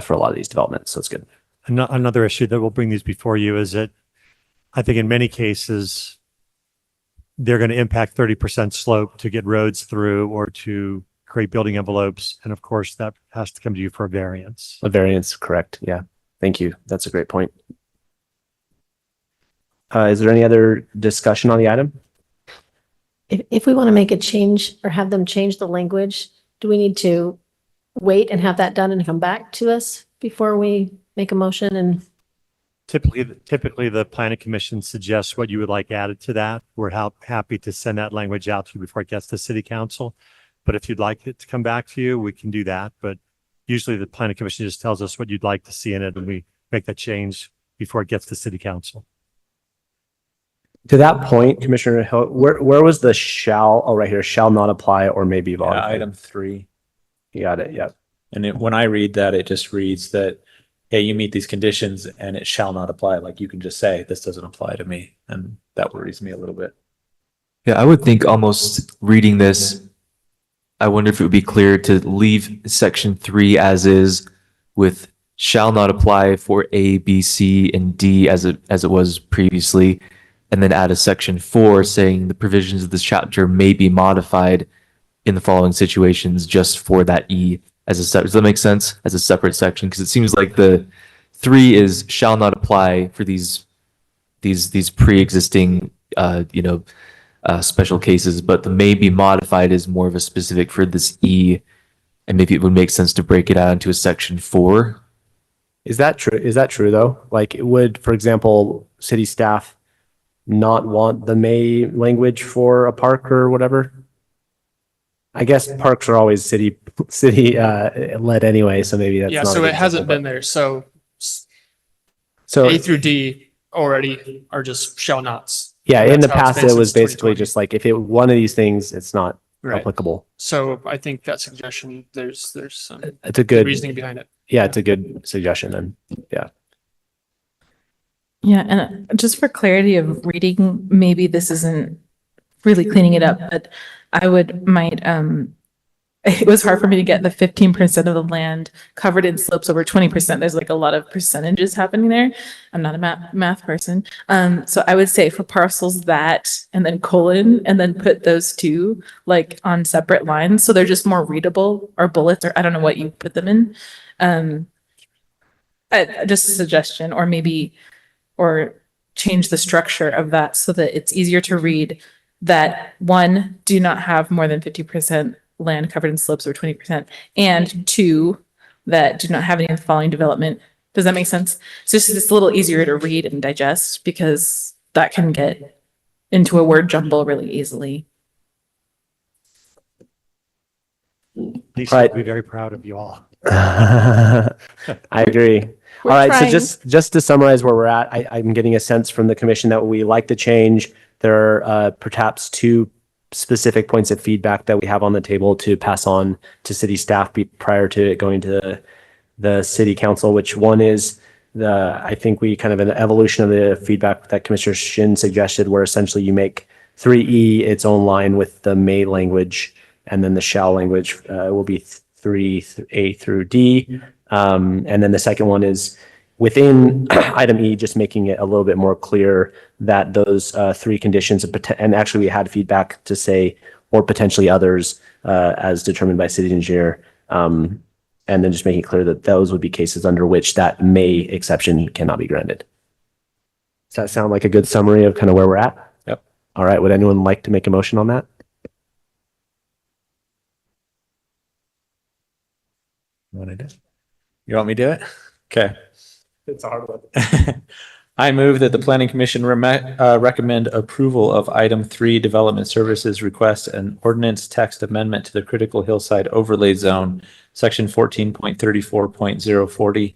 for a lot of these developments. So it's good. Another issue that will bring these before you is that I think in many cases, they're going to impact 30% slope to get roads through or to create building envelopes. And of course, that has to come to you for a variance. A variance, correct. Yeah. Thank you. That's a great point. Is there any other discussion on the item? If we want to make a change or have them change the language, do we need to wait and have that done and come back to us before we make a motion? And Typically, the Planning Commission suggests what you would like added to that. We're happy to send that language out to you before it gets to City Council. But if you'd like it to come back to you, we can do that. But usually the Planning Commission just tells us what you'd like to see in it, and we make that change before it gets to City Council. To that point, Commissioner Hill, where was the shall, oh, right here, shall not apply or may be modified? Item 3. You got it. Yeah. And when I read that, it just reads that, hey, you meet these conditions and it shall not apply. Like you can just say, this doesn't apply to me. And that worries me a little bit. Yeah, I would think almost reading this, I wonder if it would be clear to leave section 3 as is with shall not apply for A, B, C, and D as it was previously, and then add a section 4 saying the provisions of this chapter may be modified in the following situations just for that E as a separate. Does that make sense? As a separate section? Because it seems like the 3 is shall not apply for these pre-existing special cases, but the may be modified is more of a specific for this E, and maybe it would make sense to break it out into a section 4. Is that true? Is that true though? Like, would, for example, city staff not want the may language for a park or whatever? I guess parks are always city led anyway, so maybe that's Yeah, not a so good it hasn't example, been there. So so A through D already are just shall nots. yeah, in That's the how it's past been it was since basically 2020. just like if it one of these things, it's not Right. applicable. So I think that suggestion, there's some It's a good reasoning behind it. Yeah, it's a good suggestion. And yeah, Yeah, and just for clarity of reading, maybe this isn't really cleaning it up, but it was hard for me to get the 15% of the land covered in slopes over 20%. There's like a lot of percentages happening there. I'm not a math person. So I would say for parcels that, and then colon, and then put those two like on separate lines. So they're just more readable, or bullets, or I don't know what you put them in. Just a suggestion, or maybe, or change the structure of that so that it's easier to read that one, do not have more than 50% land covered in slopes or 20%, and 2, that do not have any of the following development. Does that make sense? So it's a little easier to read and digest because that can get into a word jumble really easily. Lisa Right. will be very proud of you all. I agree. We're All right, trying. so just to summarize where we're at, I'm getting a sense from the commission that we like the change. There are perhaps 2 specific points of feedback that we have on the table to pass on to city staff prior to it going to the city council, which one is I think we kind of an evolution of the feedback that Commissioner Shin suggested, where essentially you make 3E its own line with the may language, and then the shall language will be 3A through D. And then the second one is within item E, just making it a little bit more clear that those 3 conditions, and actually we had feedback to say, or potentially others as determined by city engineer. And then just making it clear that those would be cases under which that may exception cannot be granted. Does that sound like a good summary of kind of where we're at? Yep. All right. Would anyone like to make a motion on that? You want to do it? You want me to do it? Okay. It's a hard one. I move that the planning commission recommend approval of item 3 development services request an ordinance text amendment to the Critical Hillside Overlay Zone, section 14.34.040,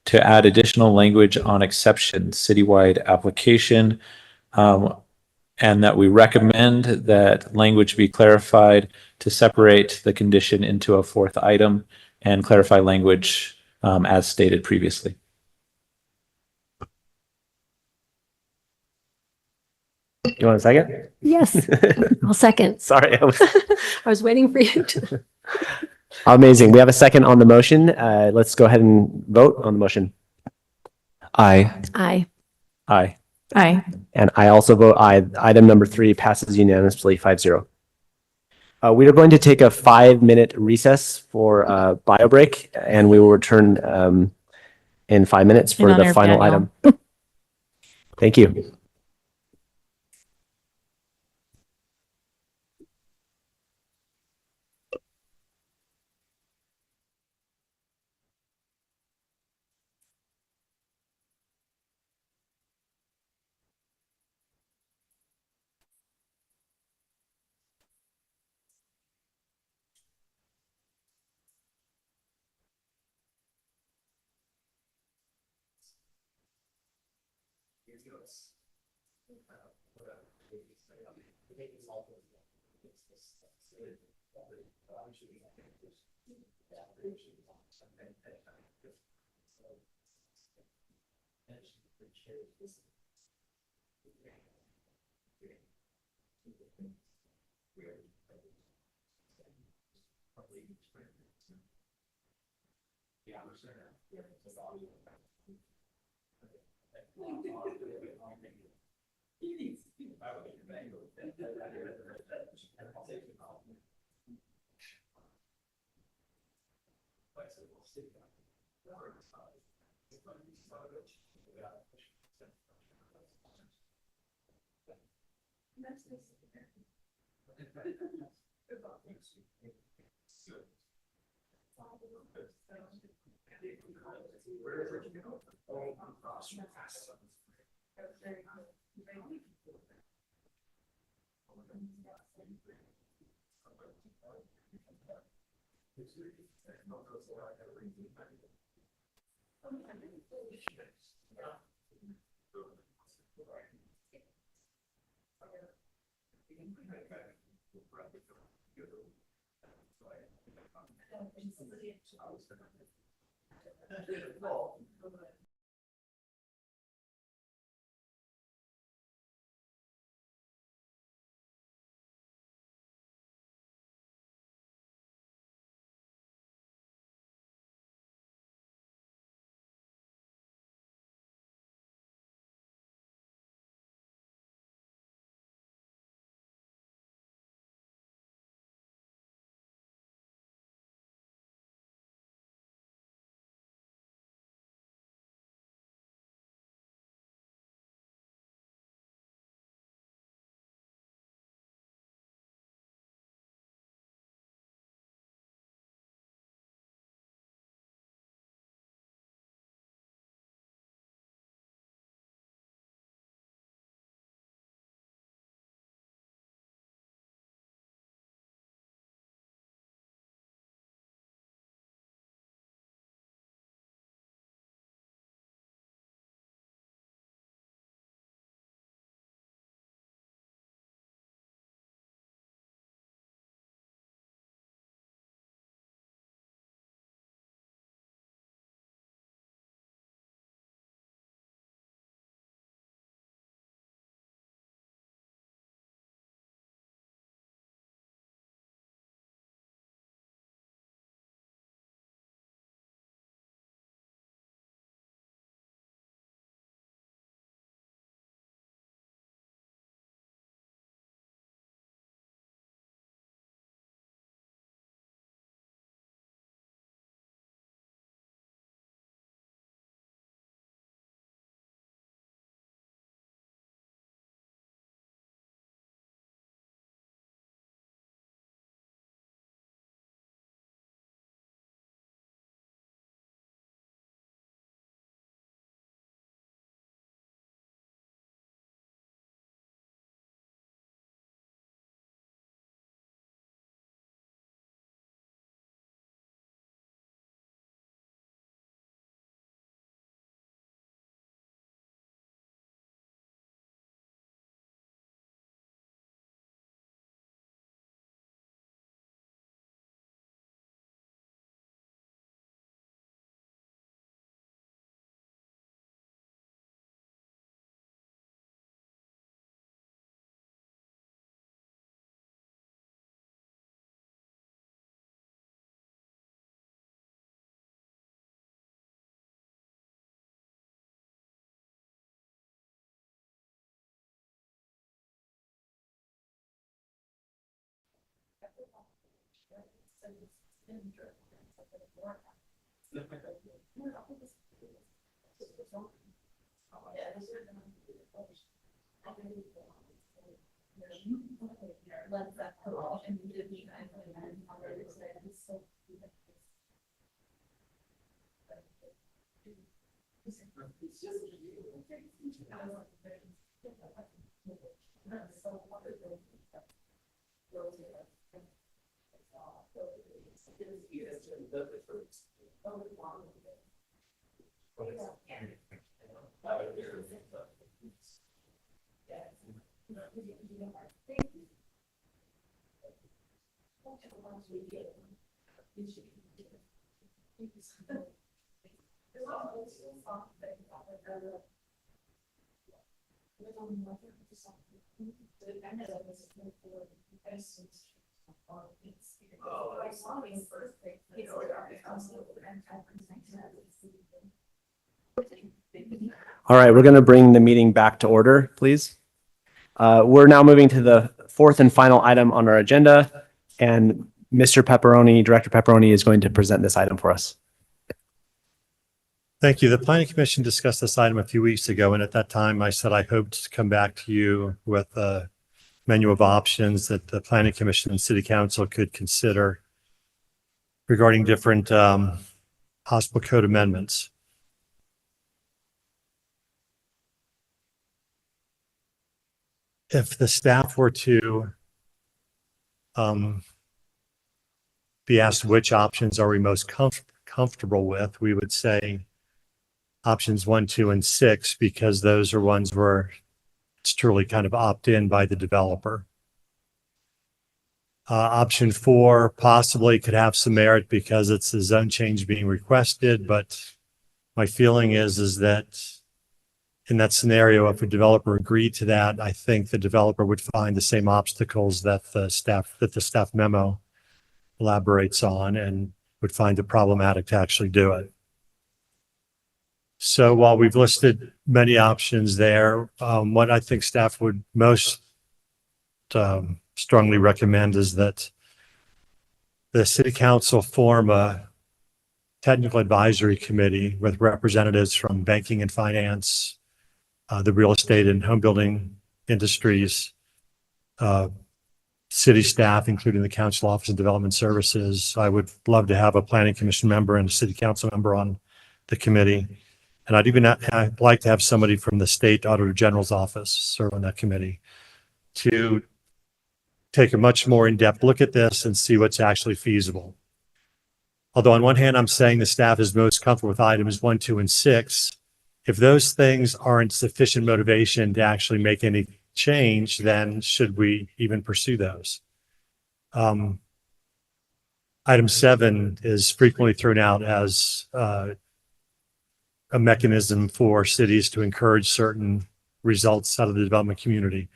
to add additional language on exceptions, citywide application, and that we recommend that language be clarified to separate the condition into a 4th item and clarify language as stated previously. You want a second? Yes, I'll second. Sorry. I was waiting for you to. Amazing. We have a second on the motion. Let's go ahead and vote on the motion. Aye. Aye. Aye. Aye. And I also vote aye. Item number 3 passes unanimously 5-0. We are going to take a 5-minute recess for bio break, and we will return in 5 minutes for In honor the of final Daniel. item. Thank you. All right, we're going to bring the meeting back to order, please. We're now moving to the fourth and final item on our agenda, and Mr. Pepperoni, Director Pepperoni, is going to present this item for us. Thank you. The Planning Commission discussed this item a few weeks ago, and at that time I said I hoped to come back to you with a menu of options that the Planning Commission and City Council could consider regarding different hospital code amendments. If the staff were to be asked which options are we most comfortable with, we would say options 1, 2, and 6, because those are ones where it's truly kind of opt-in by the developer. Option 4 possibly could have some merit because it's a zone change being requested, but my feeling is that in that scenario, if a developer agreed to that, I think the developer would find the same obstacles that the staff memo elaborates on and would find it problematic to actually do it. So while we've listed many options there, what I think staff would most strongly recommend is that the City Council form a technical advisory committee with representatives from banking and finance, the real estate and home building industries, city staff, including the Council Office of Development Services. I would love to have a Planning Commission member and a City Council member on the committee. And I'd like to have somebody from the State Auditor General's office serve on that committee to take a much more in-depth look at this and see what's actually feasible. Although on one hand, I'm saying the staff is most comfortable with items 1, 2, and 6. If those things aren't sufficient motivation to actually make any change, then should we even pursue those? Item 7 is frequently thrown out as a mechanism for cities to encourage certain results out of the development community,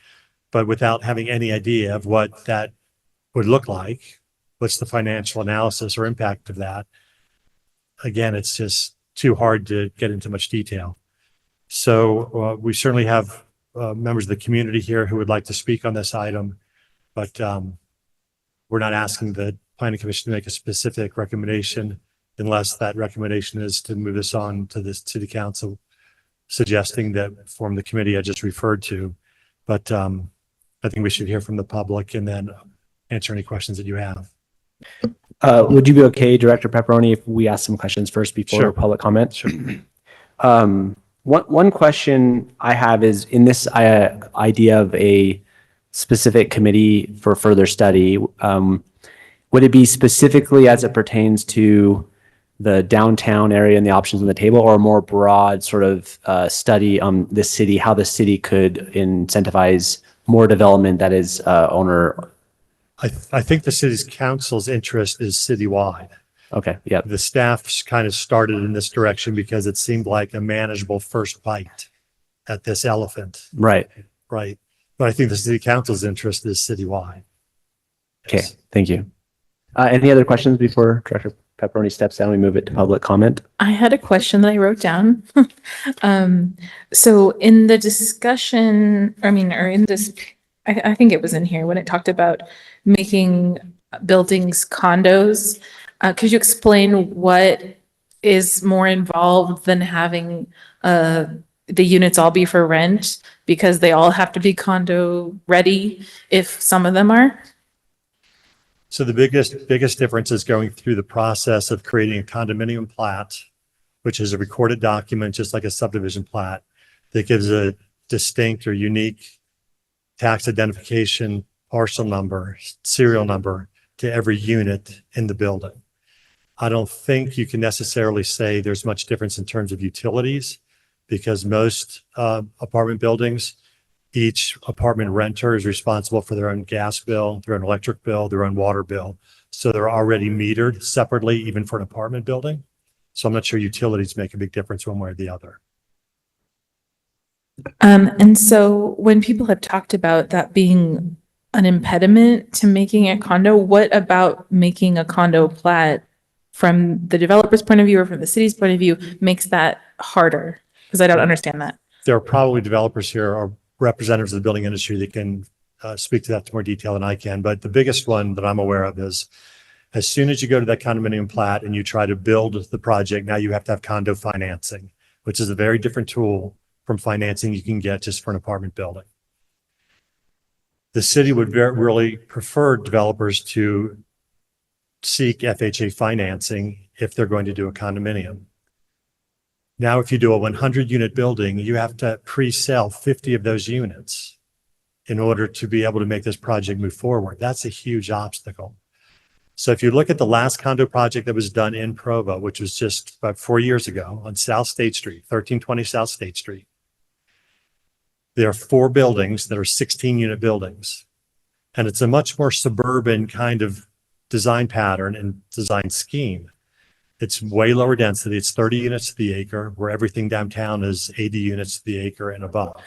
but without having any idea of what that would look like, what's the financial analysis or impact of that. Again, it's just too hard to get into much detail. So we certainly have members of the community here who would like to speak on this item, but we're not asking the Planning Commission to make a specific recommendation unless that recommendation is to move this on to the City Council, suggesting that form the committee I just referred to. But I think we should hear from the public and then answer any questions that you have. Would you be okay, Director Pepperoni, if we ask some questions first before public comment? Sure. One question I have is in this idea of a specific committee for further study, would it be specifically as it pertains to the downtown area and the options on the table, or a more broad sort of study on the city, how the city could incentivize more development that is owner? I think the city's council's interest is citywide. Okay, yeah. The staff's kind of started in this direction because it seemed like a manageable first bite at this elephant. Right. Right. But I think the city council's interest is citywide. Okay, Yes. thank you. Any other questions before Director Pepperoni steps down? We move it to public comment. I had a question that I wrote down. So in the discussion, or in this, I think it was in here when it talked about making buildings condos. Could you explain what is more involved than having the units all be for rent, because they all have to be condo ready if some of them are? So the biggest difference is going through the process of creating a condominium plat, which is a recorded document, just like a subdivision plat, that gives a distinct or unique tax identification, parcel number, serial number to every unit in the building. I don't think you can necessarily say there's much difference in terms of utilities, because most apartment buildings, each apartment renter is responsible for their own gas bill, their own electric bill, their own water bill. So they're already metered separately, even for an apartment building. So I'm not sure utilities make a big difference one way or the other. And so when people have talked about that being an impediment to making a condo? What about making a condo plat from the developer's point of view or from the city's point of view makes that harder? Because I don't understand that. There are probably developers here or representatives of the building industry that can speak to that to more detail than I can. But the biggest one that I'm aware of is as soon as you go to that condominium plat and you try to build the project, now you have to have condo financing, which is a very different tool from financing you can get just for an apartment building. The city would really prefer developers to seek FHA financing if they're going to do a condominium. Now, if you do a 100-unit building, you have to pre-sell 50 of those units in order to be able to make this project move forward. That's a huge obstacle. So if you look at the last condo project that was done in Provo, which was just about 4 years ago on South State Street, 1320 South State Street, there are 4 buildings that are 16-unit buildings. And it's a much more suburban kind of design pattern and design scheme. It's way lower density. It's 30 units to the acre, where everything downtown is 80 units to the acre and above.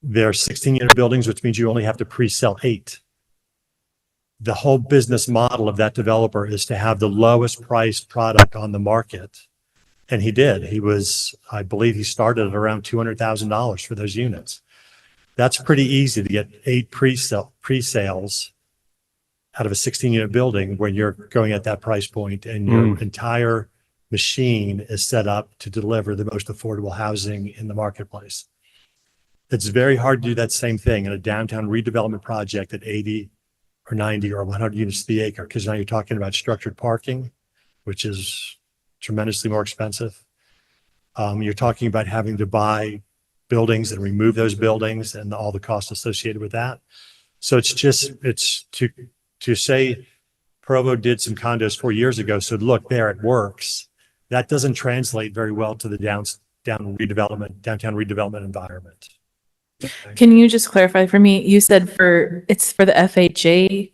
There are 16-unit buildings, which means you only have to pre-sell 8. The whole business model of that developer is to have the lowest priced product on the market. And he did. I believe he started at around $200,000 for those units. That's pretty easy to get 8 pre-sales out of a 16-unit building when you're going at that price point and your entire machine is set up to deliver the most affordable housing in the marketplace. It's very hard to do that same thing in a downtown redevelopment project at 80 or 90 or 100 units to the acre, because now you're talking about structured parking, which is tremendously more expensive. You're talking about having to buy buildings and remove those buildings and all the costs associated with that. So it's to say Provo did some condos 4 years ago, so look, there it works. That doesn't translate very well to the downtown redevelopment environment. Can you just clarify for me? You said it's for the FHA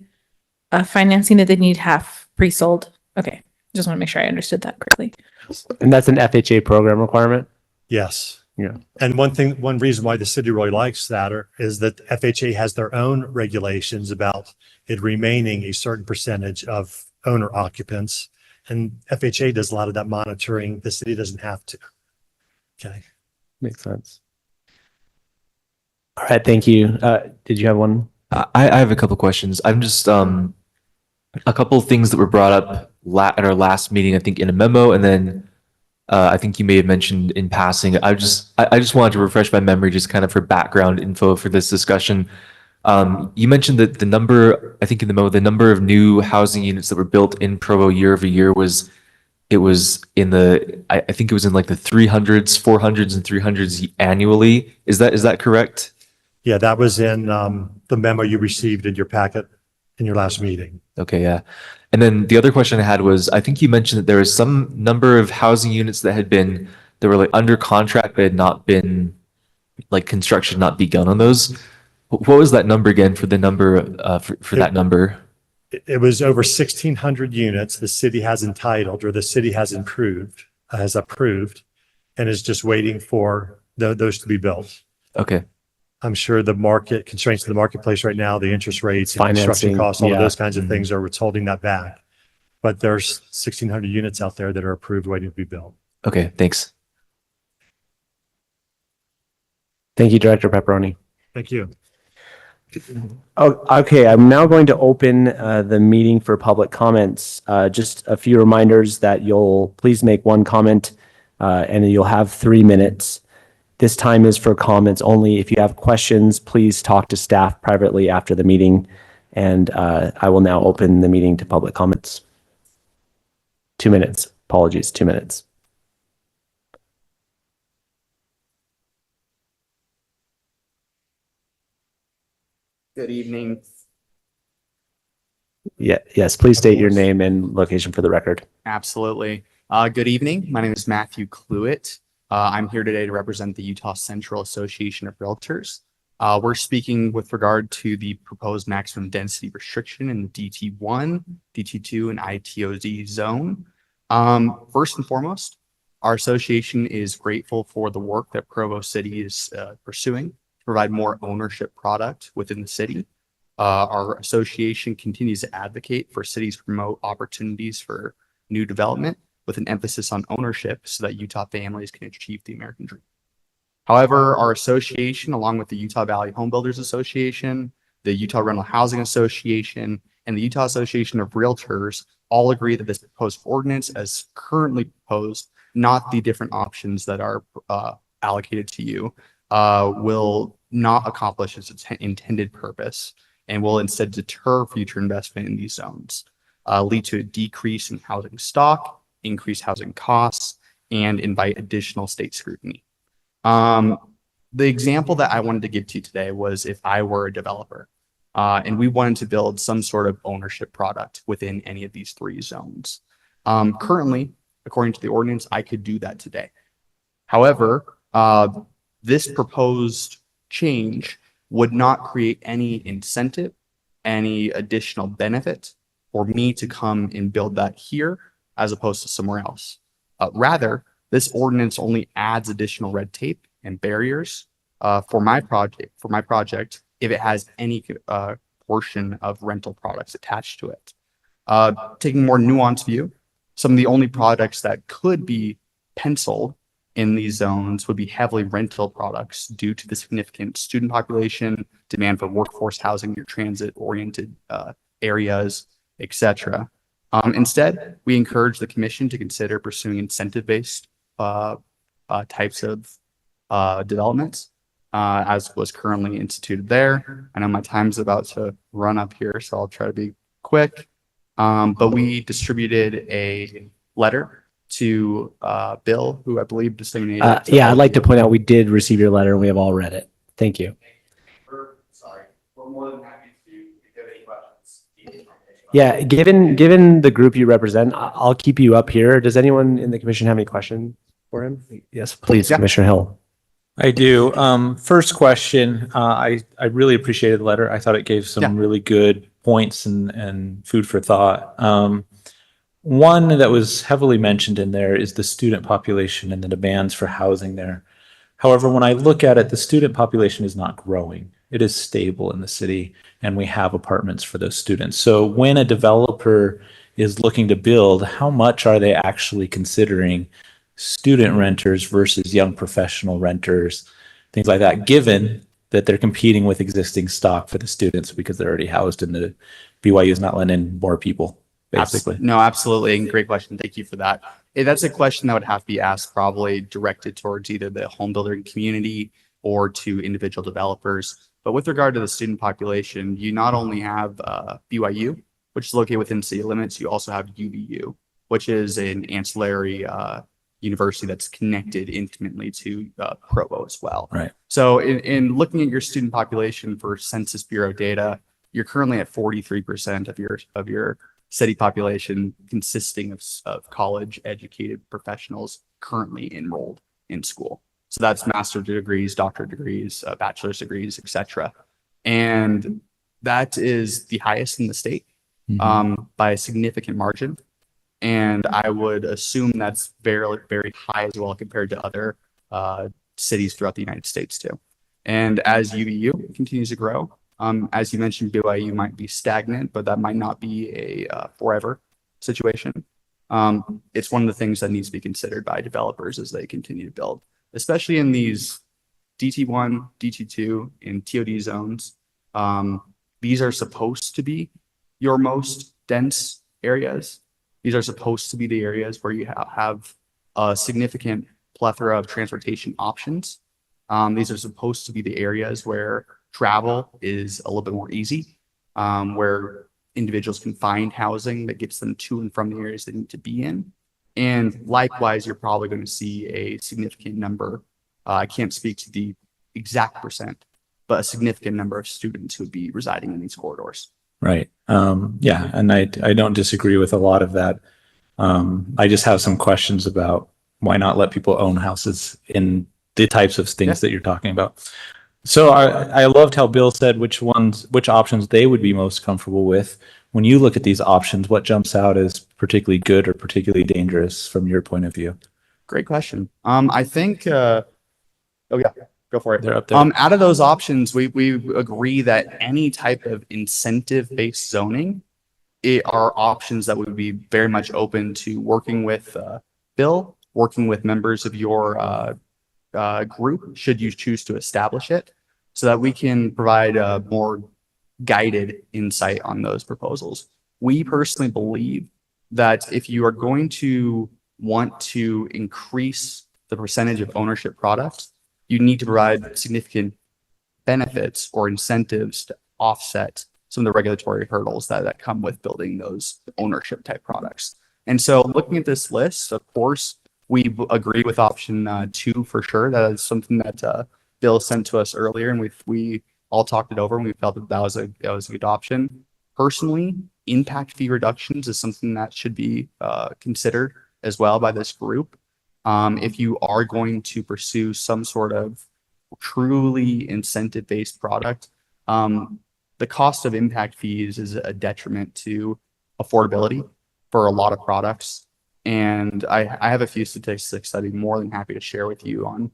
financing that they need half pre-sold. Okay. Just want to make sure I understood that correctly. And that's an FHA program requirement? Yes. Yeah. And one reason why the city really likes that is that FHA has their own regulations about it remaining a certain percentage of owner occupants. And FHA does a lot of that monitoring. The city doesn't have to. Okay. Makes sense. All right. Thank you. Did you have one? I have a couple questions. I'm just a couple of things that were brought up at our last meeting, I think in a memo, and then I think you may have mentioned in passing. I just wanted to refresh my memory, just kind of for background info for this discussion. You mentioned that the number, I think in the memo, the number of new housing units that were built in Provo year over year was in the, I think it was in like the 300s, 400s, and 300s annually. Is that correct? Yeah, that was in the memo you received in your packet in your last meeting. Okay, yeah. And then the other question I had was, I think you mentioned that there was some number of housing units that were like under contract, but had not been, like construction not begun on those. What was that number again for the number, for that number? It was over 1,600 units the city has entitled, or the city has approved, and is just waiting for those to be built. Okay. I'm sure the market constraints of the marketplace right now, the interest rates, Financing, construction costs, all of yeah. those kinds of things are what's holding that back. But there's 1,600 units out there that are approved, waiting to be built. Okay, thanks. Thank you, Director Pepperoni. Thank you. Oh, okay. I'm now going to open the meeting for public comments. Just a few reminders that you'll please make one comment and you'll have 3 minutes. This time is for comments only. If you have questions, please talk to staff privately after the meeting. And I will now open the meeting to public comments. 2 minutes. Apologies, 2 minutes. Good evening. Yeah, yes, please state your name and location for the record. Absolutely. Good evening. My name is Matthew Cluett. I'm here today to represent the Utah Central Association of Realtors. We're speaking with regard to the proposed maximum density restriction in the DT1, DT2, and ITOZ zone. First and foremost, our association is grateful for the work that Provo City is pursuing provide more ownership product within the city. Our association continues to advocate for cities to promote opportunities for new development with an emphasis on ownership so that Utah families can achieve the American dream. However, our association, along with the Utah Valley Home Builders Association, the Utah Rental Housing Association, and the Utah Association of Realtors all agree that this proposed ordinance as currently proposed, not the different options that are allocated to you, will not accomplish its intended purpose and will instead deter future investment in these zones, lead to a decrease in housing stock, increase housing costs, and invite additional state scrutiny. The example that I wanted to give to you today was if I were a developer and we wanted to build some sort of ownership product within any of these three zones. Currently, according to the ordinance, I could do that today. However, this proposed change would not create any incentive, any additional benefit for me to come and build that here as opposed to somewhere else. Rather, this ordinance only adds additional red tape and barriers for my project if it has any portion of rental products attached to it. Taking a more nuanced view, some of the only products that could be penciled in these zones would be heavily rental products due to the significant student population, demand for workforce housing near transit-oriented areas, etc. Instead, we encourage the commission to consider pursuing incentive-based types of developments, as was currently instituted there. I know my time's about to run up here, so I'll try to be quick. But we distributed a letter to Bill, who I believe disseminated. Yeah, I'd like to point out we did receive your letter and we have all read it. Thank you. Sorry, we're more than happy to, if you have any questions. Yeah, given the group you represent, I'll keep you up here. Does anyone in the commission have any questions for him? Yes, please, Yeah. Commissioner Hill. I do. First question, I really appreciated the letter. I thought it gave some really good points and food for thought. One that was heavily mentioned in there is the student population and the demands for housing there. However, when I look at it, the student population is not growing. It is stable in the city, and we have apartments for those students. So when a developer is looking to build, how much are they actually considering student renters versus young professional renters, things like that, given that they're competing with existing stock for the students because they're already housed in the BYU is not letting in more people, basically. No, absolutely. And great question. Thank you for that. That's a question that would have to be asked, probably directed towards either the home building community or to individual developers. But with regard to the student population, you not only have BYU, which is located within city limits, you also have UVU, which is an ancillary university that's connected intimately to Provo as well. Right. So in looking at your student population for Census Bureau data, you're currently at 43% of your city population consisting of college educated professionals currently enrolled in school. So that's master's degrees, doctorate degrees, bachelor's degrees, etc. And that is the highest in the state by a significant margin. And I would assume that's very, very high as well compared to other cities throughout the United States too. And as UVU continues to grow, as you mentioned, BYU might be stagnant, but that might not be a forever situation. It's one of the things that needs to be considered by developers as they continue to build, especially in these DT1, DT2, and TOD zones. These are supposed to be your most dense areas. These are supposed to be the areas where you have a significant plethora of transportation options. These are supposed to be the areas where travel is a little bit more easy, where individuals can find housing that gets them to and from the areas they need to be in. And likewise, you're probably going to see a significant number, I can't speak to the exact percent, but a significant number of students who would be residing in these corridors. Right. Yeah. And I don't disagree with a lot of that. I just have some questions about why not let people own houses in the types of things that you're talking about. So I loved how Bill said which options they would be most comfortable with. When you look at these options, what jumps out as particularly good or particularly dangerous from your point of view? Great question. I think, very Go for it. They're up there. Out of those options, we agree that any type of incentive-based zoning are options that would be very much open to working with Bill, working with members of your group, should you choose to establish it, so that we can provide a more guided insight on those proposals. We personally believe that if you are going to want to increase the percentage of ownership products, you need to provide significant benefits or incentives to offset some of the regulatory hurdles that come with building those ownership type products. And so looking at this list, of course, we agree with option 2 for sure. That is something that Bill sent to us earlier, and we all talked it over and we felt that was a good option. Personally, impact fee reductions is something that should be considered as well by this group. If you are going to pursue some sort of truly incentive-based product, the cost of impact fees is a detriment to affordability for a lot of products. And I have a few statistics that I'd be more than happy to share with you on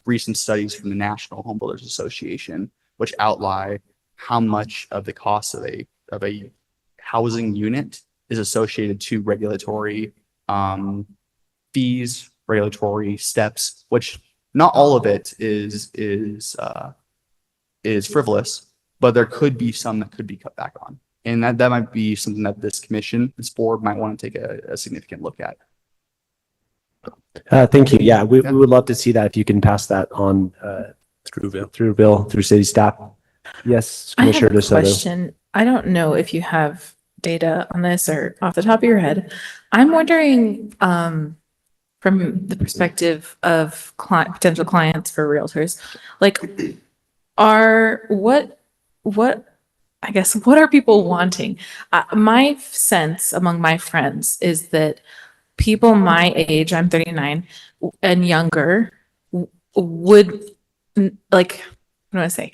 recent studies from the National Home Builders Association, which outline how much of the cost of a housing unit is associated to regulatory fees, regulatory steps, which not all of it is frivolous, but there could be some that could be cut back on. And that might be something that this board might want to take a significant look at. Thank you. Yeah, we would love to see that if you can pass that on through Bill, through city staff. Yes, I have Commissioner a DeSoto. question. I don't know if you have data on this or off the top of your head. I'm wondering, from the perspective of potential clients for realtors, like, what are people wanting? My sense among my friends is that people my age, I'm 39, and younger, would like, what do I say?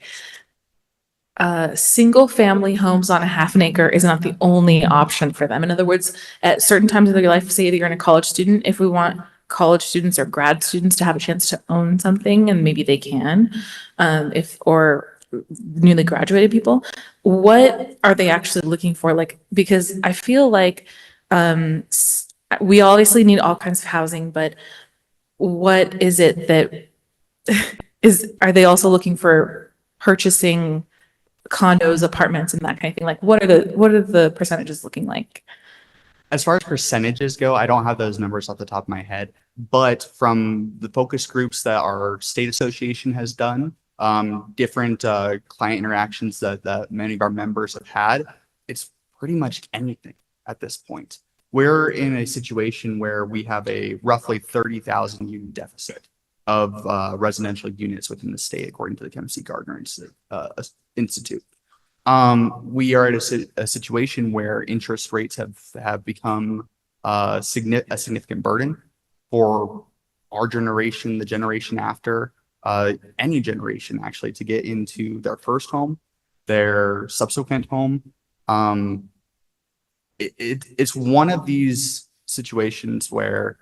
Single family homes on a half an acre is not the only option for them. In other words, at certain times of their life, say that you're a college student, if we want college students or grad students to have a chance to own something, and maybe they can, or newly graduated people, what are they actually looking for? Like, because I feel like we obviously need all kinds of housing, but what is it that are they also looking for purchasing condos, apartments, and that kind of thing? Like, what are the percentages looking like? As far as percentages go, I don't have those numbers off the top of my head, but from the focus groups that our state association has done, different client interactions that many of our members have had, it's pretty much anything at this point. We're in a situation where we have a roughly 30,000 unit deficit of residential units within the state, according to the Tennessee Gardner Institute. We are at a situation where interest rates have become a significant burden for our generation, the generation after, any generation actually, to get into their first home, their subsequent home. It's one of these situations where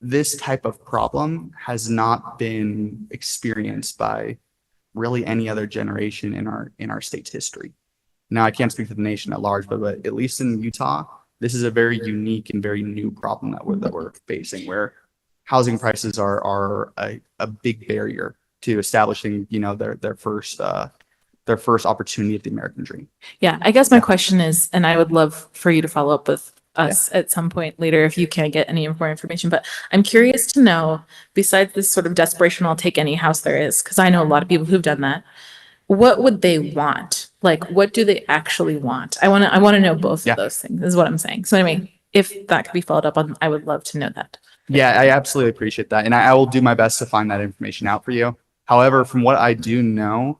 this type of problem has not been experienced by really any other generation in our state's history. Now, I can't speak for the nation at large, but at least in Utah, this is a very unique and very new problem that we're facing, where housing prices are a big barrier to establishing, their first opportunity of the American dream. Yeah, I guess my question is, and I would love for you to follow up with us at some point later if you can't get any more information, but I'm curious to know, besides this sort of desperation, I'll take any house there is, because I know a lot of people who've done that, what would they want? Like, what do they actually want? I want to know both of those things, is what I'm saying. So anyway, if that could be followed up on, I would love to know that. Yeah, I absolutely appreciate that. And I will do my best to find that information out for you. However, from what I do know,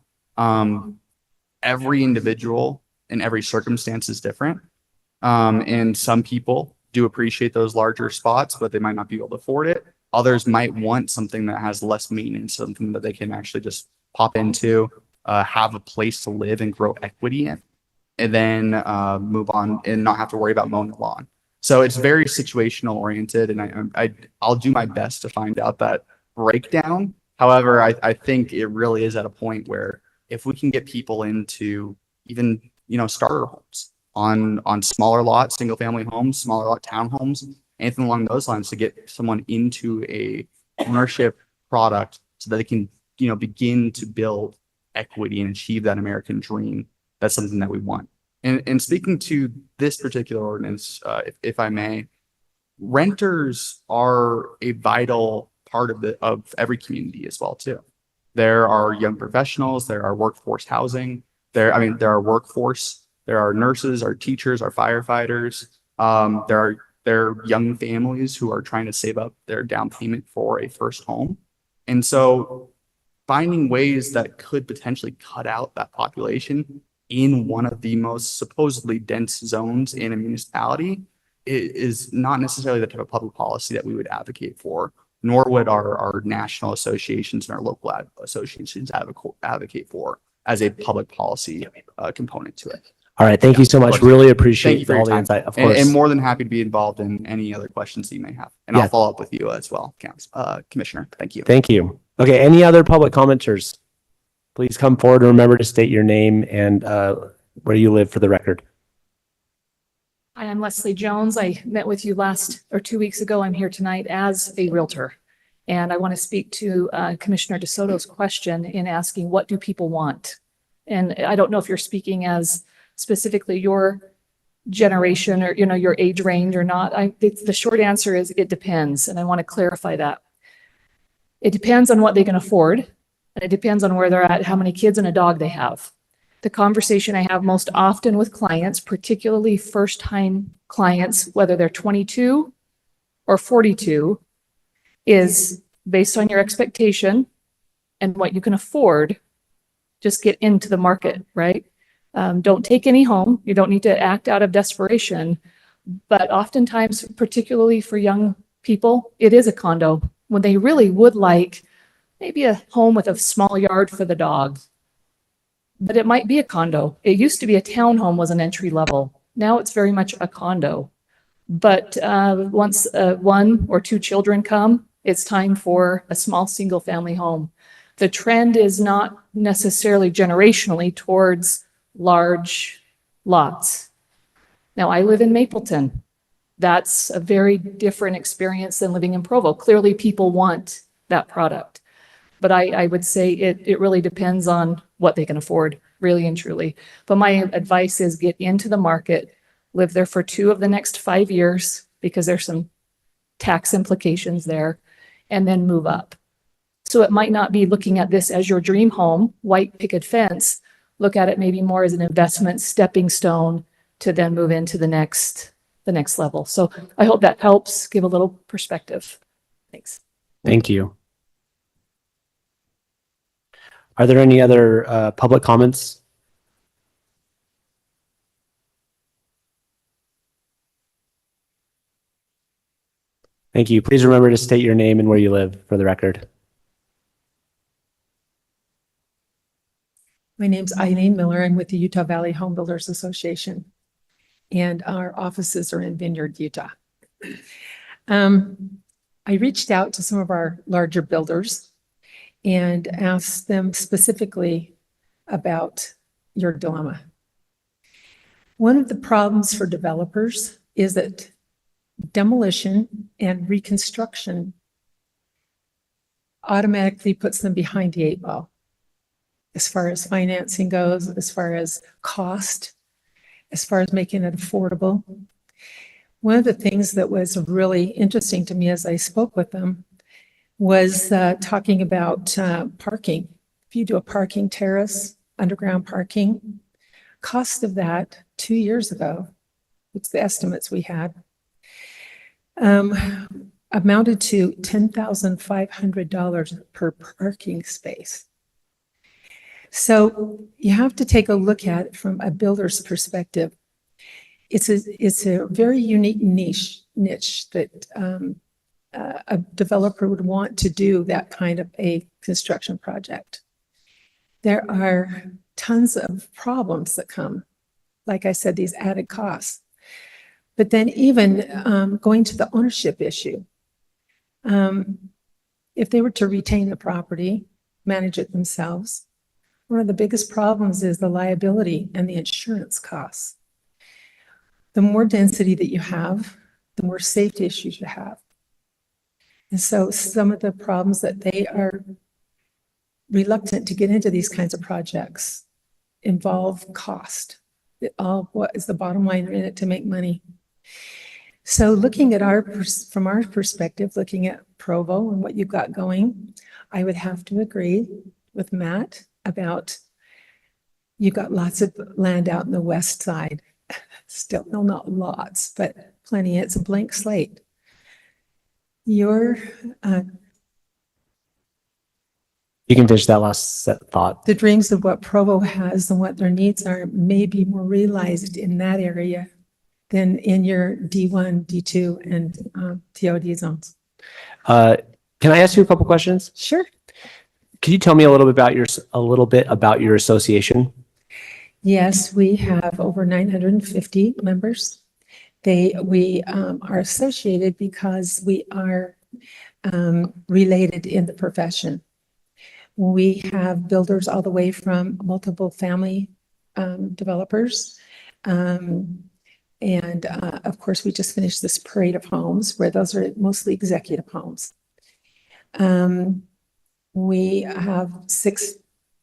every individual in every circumstance is different. And some people do appreciate those larger spots, but they might not be able to afford it. Others might want something that has less maintenance, something that they can actually just pop into, have a place to live and grow equity in, and then move on and not have to worry about mowing the lawn. So it's very situational oriented, and I'll do my best to find out that breakdown. However, I think it really is at a point where if we can get people into even, starter homes on smaller lot, single family homes, smaller lot townhomes, anything along those lines to get someone into a ownership product so that they can, begin to build equity and achieve that American dream. That's something that we want. And speaking to this particular ordinance, if I may, renters are a vital part of every community as well too. There are young professionals, there are workforce housing, there are workforce, there are nurses, our teachers, our firefighters. There are young families who are trying to save up their down payment for a first home. And so finding ways that could potentially cut out that population in one of the most supposedly dense zones in a municipality is not necessarily the type of public policy that we would advocate for, nor would our national associations and our local associations advocate for as a public policy component to it. All right. Thank you so much. Really appreciate for all your the time. insight. Of course. And more than happy to be involved in any other questions that you may have. And Yeah. I'll follow up with you as well, Commissioner. Thank you. Thank you. Okay. Any other public commenters? Please come forward and remember to state your name and where you live for the record. Hi, I'm Leslie Jones. I met with you 2 weeks ago. I'm here tonight as a realtor. And I want to speak to Commissioner DeSoto's question in asking, what do people want? And I don't know if you're speaking as specifically your generation or, your age range or not. The short answer is it depends. And I want to clarify that. It depends on what they can afford. And it depends on where they're at, how many kids and a dog they have. The conversation I have most often with clients, particularly first-time clients, whether they're 22 or 42, is based on your expectation and what you can afford, just get into the market, right? Don't take any home. You don't need to act out of desperation. But oftentimes, particularly for young people, it is a condo when they really would like maybe a home with a small yard for the dog. But it might be a condo. It used to be a townhome was an entry level. Now it's very much a condo. But once one or two children come, it's time for a small single family home. The trend is not necessarily generationally towards large lots. Now I live in Mapleton. That's a very different experience than living in Provo. Clearly people want that product. But I would say it really depends on what they can afford, really and truly. But my advice is get into the market, live there for 2 of the next 5 years, because there's some tax implications there, and then move up. So it might not be looking at this as your dream home, white picket fence. Look at it maybe more as an investment stepping stone to then move into the next level. So I hope that helps give a little perspective. Thanks. Thank you. Are there any other public comments? Thank you. Please remember to state your name and where you live for the record. My name's Eileen Miller. I'm with the Utah Valley Home Builders Association, and our offices are in Vineyard, Utah. I reached out to some of our larger builders and asked them specifically about your dilemma. One of the problems for developers is that demolition and reconstruction automatically puts them behind the 8 ball as far as financing goes, as far as cost, as far as making it affordable. One of the things that was really interesting to me as I spoke with them was talking about parking. If you do a parking terrace, underground parking, cost of that 2 years ago, it's the estimates we had, amounted to $10,500 per parking space. So you have to take a look at it from a builder's perspective. It's a very unique niche that a developer would want to do that kind of a construction project. There are tons of problems that come, like I said, these added costs. But then even going to the ownership issue, if they were to retain the property, manage it themselves, one of the biggest problems is the liability and the insurance costs. The more density that you have, the more safety issues you have. And so some of the problems that they are reluctant to get into these kinds of projects involve cost. What is the bottom line in it to make money? So looking at from our perspective, looking at Provo and what you've got going, I would have to agree with Matt about you've got lots of land out in the west side. Still, no, not lots, but plenty. It's a blank slate. You can finish that last thought. The dreams of what Provo has and what their needs are may be more realized in that area than in your D1, D2, and TOD zones. Can I ask you a couple questions? Sure. Can you tell me a little bit about your association? Yes, we have over 950 members. We are associated because we are related in the profession. We have builders all the way from multiple family developers. Of course, we just finished this parade of homes where those are mostly executive homes. We have 6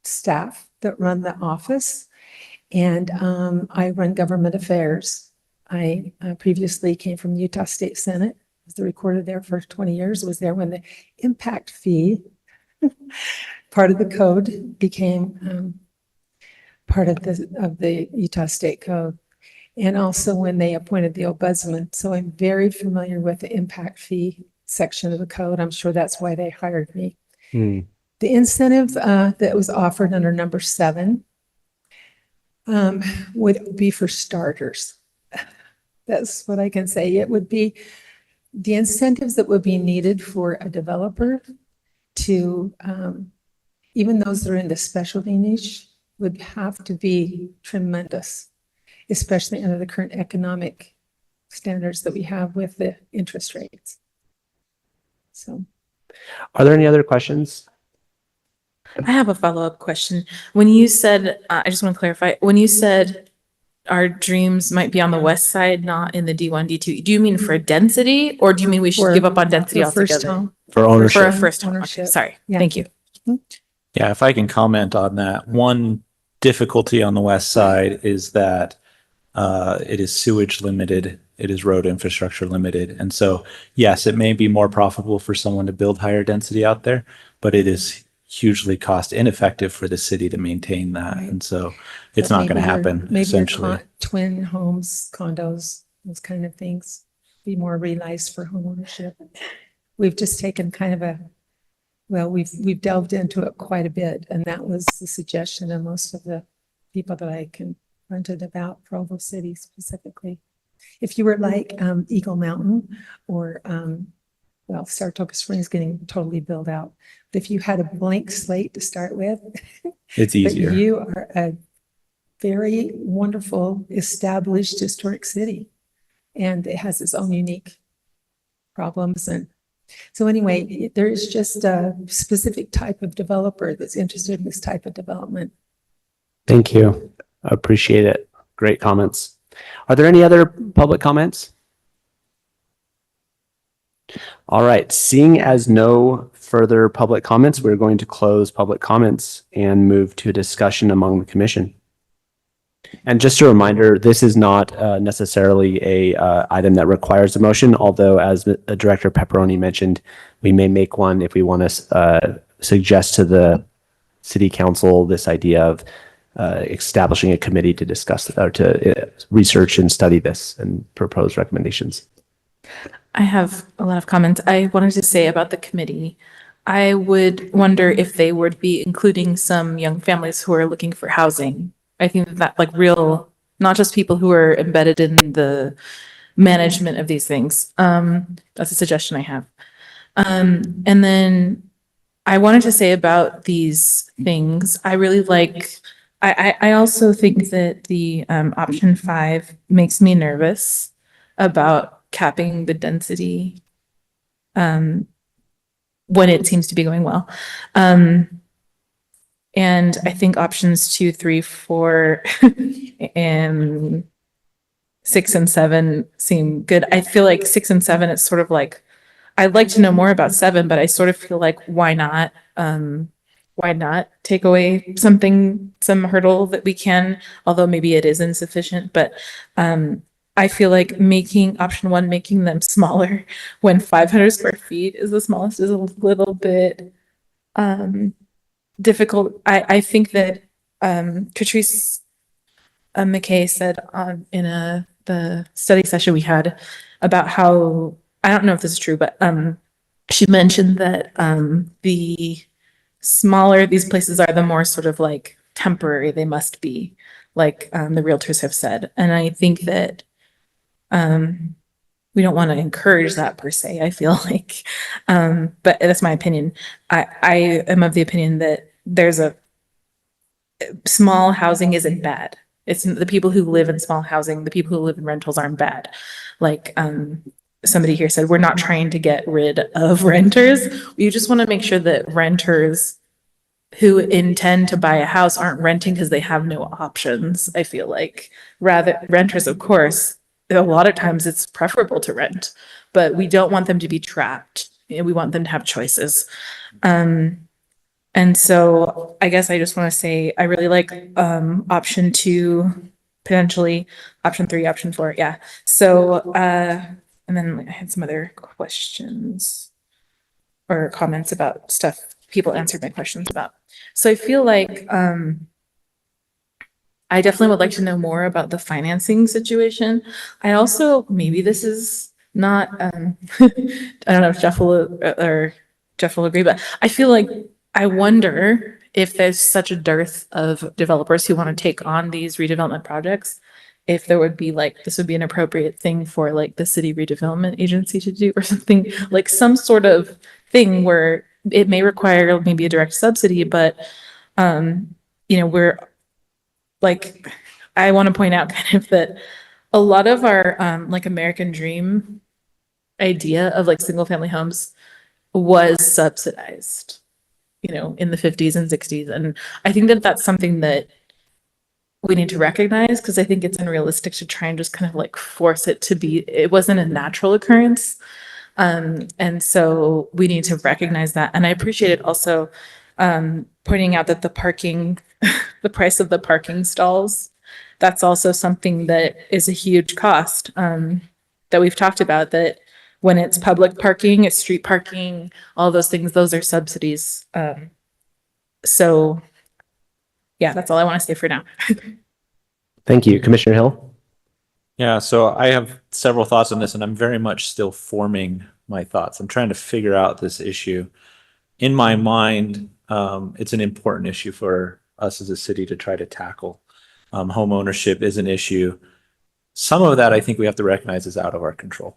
staff that run the office, and I run government affairs. I previously came from the Utah State Senate, was the recorder there for 20 years, was there when the impact fee part of the code became part of the Utah State Code, and also when they appointed the ombudsman. So I'm very familiar with the impact fee section of the code. I'm sure that's why they hired me. The incentive that was offered under number 7 would be for starters. That's what I can say. It would be the incentives that would be needed for a developer to, even those that are in the specialty niche, would have to be tremendous, especially under the current economic standards that we have with the interest rates. So, are there any other questions? I have a follow-up question. When you said, I just want to clarify, when you said our dreams might be on the west side, not in the D1, D2, do you mean for density, or do you mean we should give up on density altogether? For ownership. For a first home. Okay, sorry. Yeah. Thank you. Yeah, if I can comment on that. One difficulty on the west side is that it is sewage limited, it is road infrastructure limited. And so, yes, it may be more profitable for someone to build higher density out there, but it is hugely cost ineffective for the city to maintain that. Right. And so it's But not going to maybe happen maybe essentially. twin homes, condos, those kind of things, be more realized for homeownership. We've just taken kind of we've delved into it quite a bit, and that was the suggestion of most of the people that I confronted about Provo City specifically. If you were like Eagle Mountain or Saratoga Springs getting totally built out. But if you had a blank slate to start with, It's easier. but you are a very wonderful, established historic city, and it has its own unique problems. And so anyway, there is just a specific type of developer that's interested in this type of development. Thank you. I appreciate it. Great comments. Are there any other public comments? All right, seeing as no further public comments, we're going to close public comments and move to a discussion among the commission. And just a reminder, this is not necessarily a item that requires a motion, although as Director Pepperoni mentioned, we may make one if we want to suggest to the city council this idea of establishing a committee to discuss or to research and study this and propose recommendations. I have a lot of comments. I wanted to say about the committee. I would wonder if they would be including some young families who are looking for housing. I think that like real, not just people who are embedded in the management of these things. That's a suggestion I have. And then I wanted to say about these things, I really like, I also think that the option 5 makes me nervous about capping the density when it seems to be going well. And I think options 2, 3, 4, and 6 and 7 seem good. I feel like 6 and 7, it's sort of like, I'd like to know more about 7, but I sort of feel like, why not take away some hurdle that we can, although maybe it is insufficient, but I feel like making option 1, making them smaller when 500 square feet is the smallest is a little bit difficult. I think that Catrice McKay said in the study session we had about how, I don't know if this is true, but she mentioned that the smaller these places are, the more sort of like temporary they must be, like the realtors have said. And I think that we don't want to encourage that per se, I feel like, but that's my opinion. I am of the opinion that there's small housing isn't bad. It's the people who live in small housing, the people who live in rentals aren't bad. Like somebody here said, we're not trying to get rid of renters. We just want to make sure that renters who intend to buy a house aren't renting because they have no options. I feel like rather renters, of course, a lot of times it's preferable to rent, but we don't want them to be trapped. We want them to have choices. And so I guess I just want to say, I really like option 2, potentially option 3, option 4. Yeah. So, and then I had some other questions or comments about stuff people answered my questions about. So I feel like I definitely would like to know more about the financing situation. I also, maybe this is not, I don't know if Jeff will agree, but I feel like, I wonder if there's such a dearth of developers who want to take on these redevelopment projects, if there would be like, this would be an appropriate thing for like the city redevelopment agency to do, or something like some sort of thing where it may require maybe a direct subsidy, but we're like, I want to point out kind of that a lot of our like American dream idea of like single family homes was subsidized, in the 50s and 60s. And I think that that's something that we need to recognize, because I think it's unrealistic to try and just kind of like force it to be, it wasn't a natural occurrence. And so we need to recognize that. And I appreciate it also pointing out that the parking, the price of the parking stalls, that's also something that is a huge cost that we've talked about, that when it's public parking, it's street parking, all those things, those are subsidies. So yeah, that's all I want to say for now. Thank you. Commissioner Hill? Yeah, so I have several thoughts on this, and I'm very much still forming my thoughts. I'm trying to figure out this issue. In my mind, it's an important issue for us as a city to try to tackle. Home ownership is an issue. Some of that I think we have to recognize is out of our control.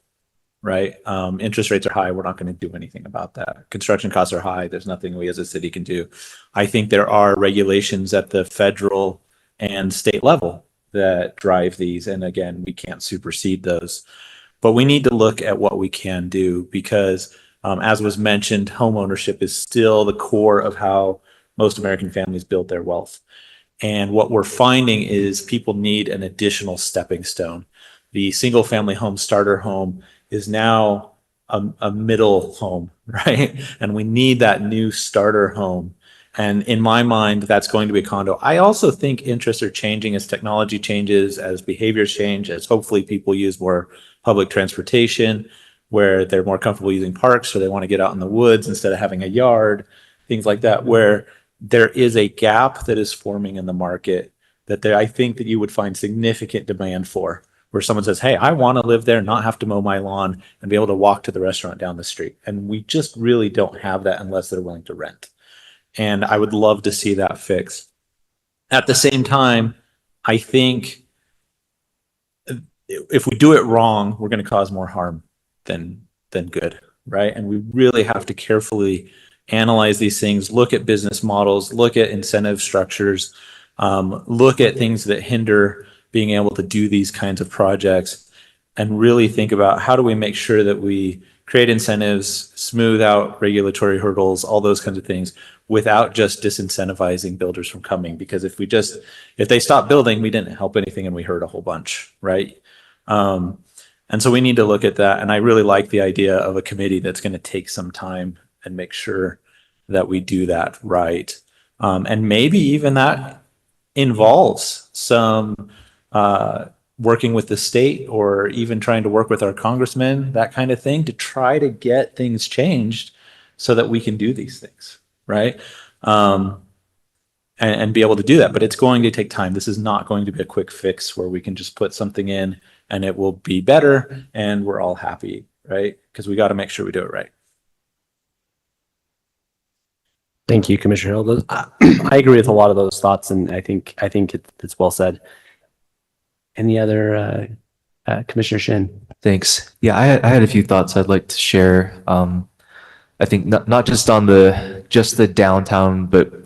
Right? Interest rates are high. We're not going to do anything about that. Construction costs are high. There's nothing we as a city can do. I think there are regulations at the federal and state level that drive these. And again, we can't supersede those. But we need to look at what we can do, because as was mentioned, home ownership is still the core of how most American families build their wealth. And what we're finding is people need an additional stepping stone. The single family home starter home is now a middle home, right? And we need that new starter home. And in my mind, that's going to be a condo. I also think interests are changing as technology changes, as behaviors change, as hopefully people use more public transportation, where they're more comfortable using parks, so they want to get out in the woods instead of having a yard, things like that, where there is a gap that is forming in the market that I think that you would find significant demand for, where someone says, hey, I want to live there, not have to mow my lawn, and be able to walk to the restaurant down the street. And we just really don't have that unless they're willing to rent. And I would love to see that fixed. At the same time, I think if we do it wrong, we're going to cause more harm than good, right? And we really have to carefully analyze these things, look at business models, look at incentive structures, look at things that hinder being able to do these kinds of projects, and really think about how do we make sure that we create incentives, smooth out regulatory hurdles, all those kinds of things, without just disincentivizing builders from coming. Because if they stop building, we didn't help anything and we hurt a whole bunch, right? And so we need to look at that. And I really like the idea of a committee that's going to take some time and make sure that we do that right. And maybe even that involves some working with the state, or even trying to work with our congressmen, that kind of thing, to try to get things changed so that we can do these things, right? And be able to do that. But it's going to take time. This is not going to be a quick fix where we can just put something in and it will be better and we're all happy, right? Because we got to make sure we do it right. Thank you, Commissioner Hill. I agree with a lot of those thoughts, and I think it's well said. Any other Commissioner Shin? Thanks. Yeah, I had a few thoughts I'd like to share. I think not just on the downtown, but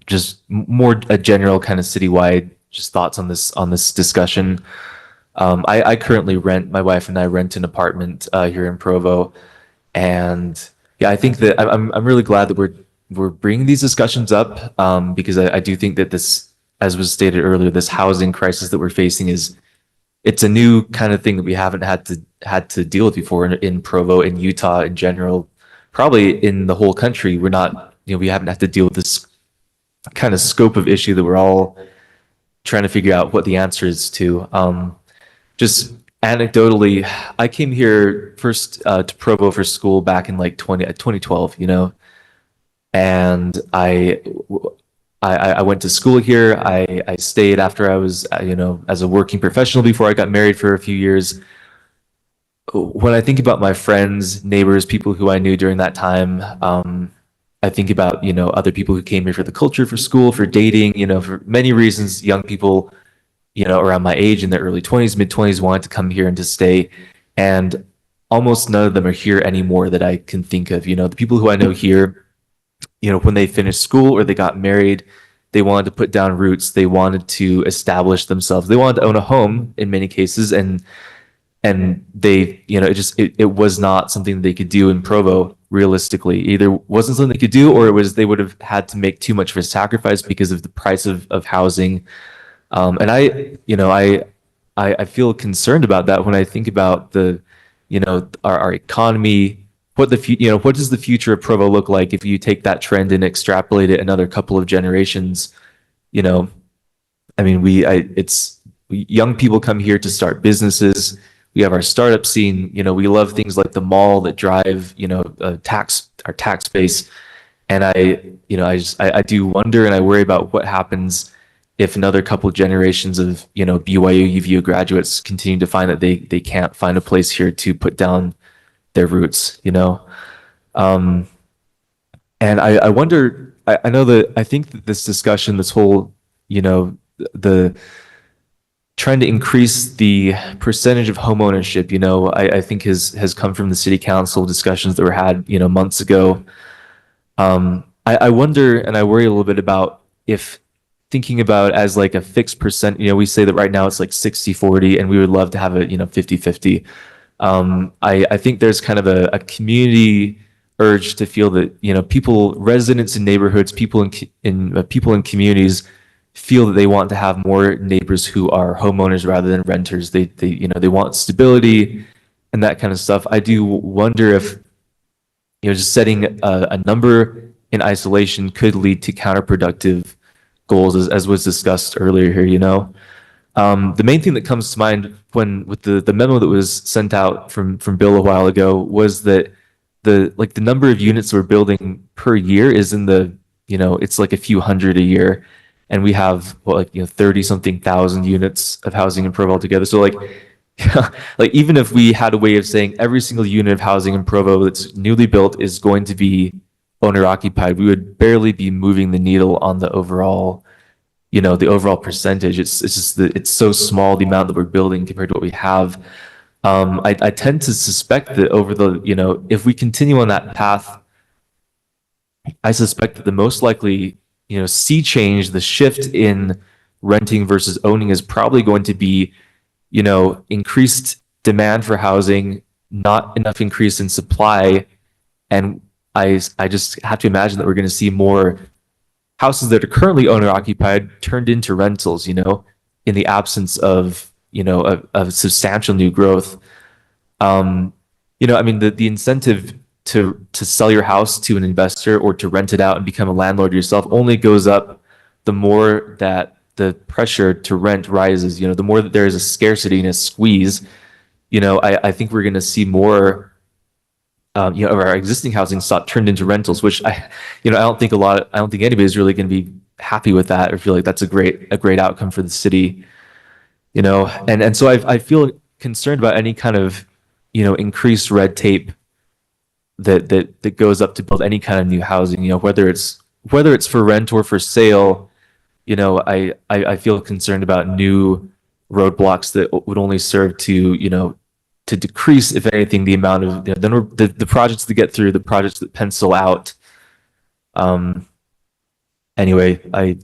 just more a general kind of citywide just thoughts on this discussion. I currently my wife and I rent an apartment here in Provo, and yeah, I think that I'm really glad that we're bringing these discussions up, because I do think that this, as was stated earlier, this housing crisis that we're facing it's a new kind of thing that we haven't had to deal with before in Provo, in Utah in general, probably in the whole country. We haven't had to deal with this kind of scope of issue that we're all trying to figure out what the answer is to. Just anecdotally, I came here first to Provo for school back in like 2012, and I went to school here. I stayed after I was, as a working professional before I got married for a few years. When I think about my friends, neighbors, people who I knew during that time, I think about, other people who came here for the culture, for school, for dating, for many reasons. Young people, around my age in their early 20s, mid 20s, wanted to come here and to stay. And almost none of them are here anymore that I can think of. The people who I know here, when they finished school or they got married, they wanted to put down roots. They wanted to establish themselves. They wanted to own a home in many cases. And they, it was not something they could do in Provo realistically. Either wasn't something they could do, or they would have had to make too much of a sacrifice because of the price of housing. And I feel concerned about that when I think about our economy. What does the future of Provo look like if you take that trend and extrapolate it another couple of generations? Young people come here to start businesses. We have our startup scene. We love things like the mall that drive, our tax base. And I do wonder, and I worry about what happens if another couple of generations of, BYU, UVU graduates continue to find that they can't find a place here to put down their roots, and I wonder, I know that I think that this discussion, this whole, the trying to increase the percentage of home ownership, I think has come from the city council discussions that were had, months ago. I wonder, and I worry a little bit about if thinking about as like a fixed percent, we say that right now it's like 60-40, and we would love to have it, 50-50. I think there's kind of a community urge to feel that, residents in neighborhoods, people in communities feel that they want to have more neighbors who are homeowners rather than renters. They want stability and that kind of stuff. I do wonder if, just setting a number in isolation could lead to counterproductive goals, as was discussed earlier here, The main thing that comes to mind with the memo that was sent out from Bill a while ago was that the number of units we're building per year is in it's like a few hundred a year, and we have 30 something thousand units of housing in Provo altogether. So even if we had a way of saying every single unit of housing in Provo that's newly built is going to be owner occupied, we would barely be moving the needle on the overall the overall percentage. It's just that it's so small, the amount that we're building compared to what we have. I tend to suspect that over if we continue on that path, I suspect that the most likely, sea change, the shift in renting versus owning is probably going to be, increased demand for housing not enough increase in supply. And I just have to imagine that we're going to see more houses that are currently owner occupied turned into rentals, in the absence of, of substantial new growth. I mean, the incentive to sell your house to an investor or to rent it out and become a landlord yourself only goes up the more that the pressure to rent rises. The more that there is a scarcity and a squeeze, I think we're going to see more of our existing housing stock turned into rentals, which I don't think anybody's really going to be happy with that or feel like that's a great outcome for the city. And so I feel concerned about any kind of increased red tape that goes up to build any kind of new housing, whether it's for rent or for sale. I feel concerned about new roadblocks that would only serve to to decrease, if anything, the amount of the projects that get through, the projects that pencil out. Anyway, I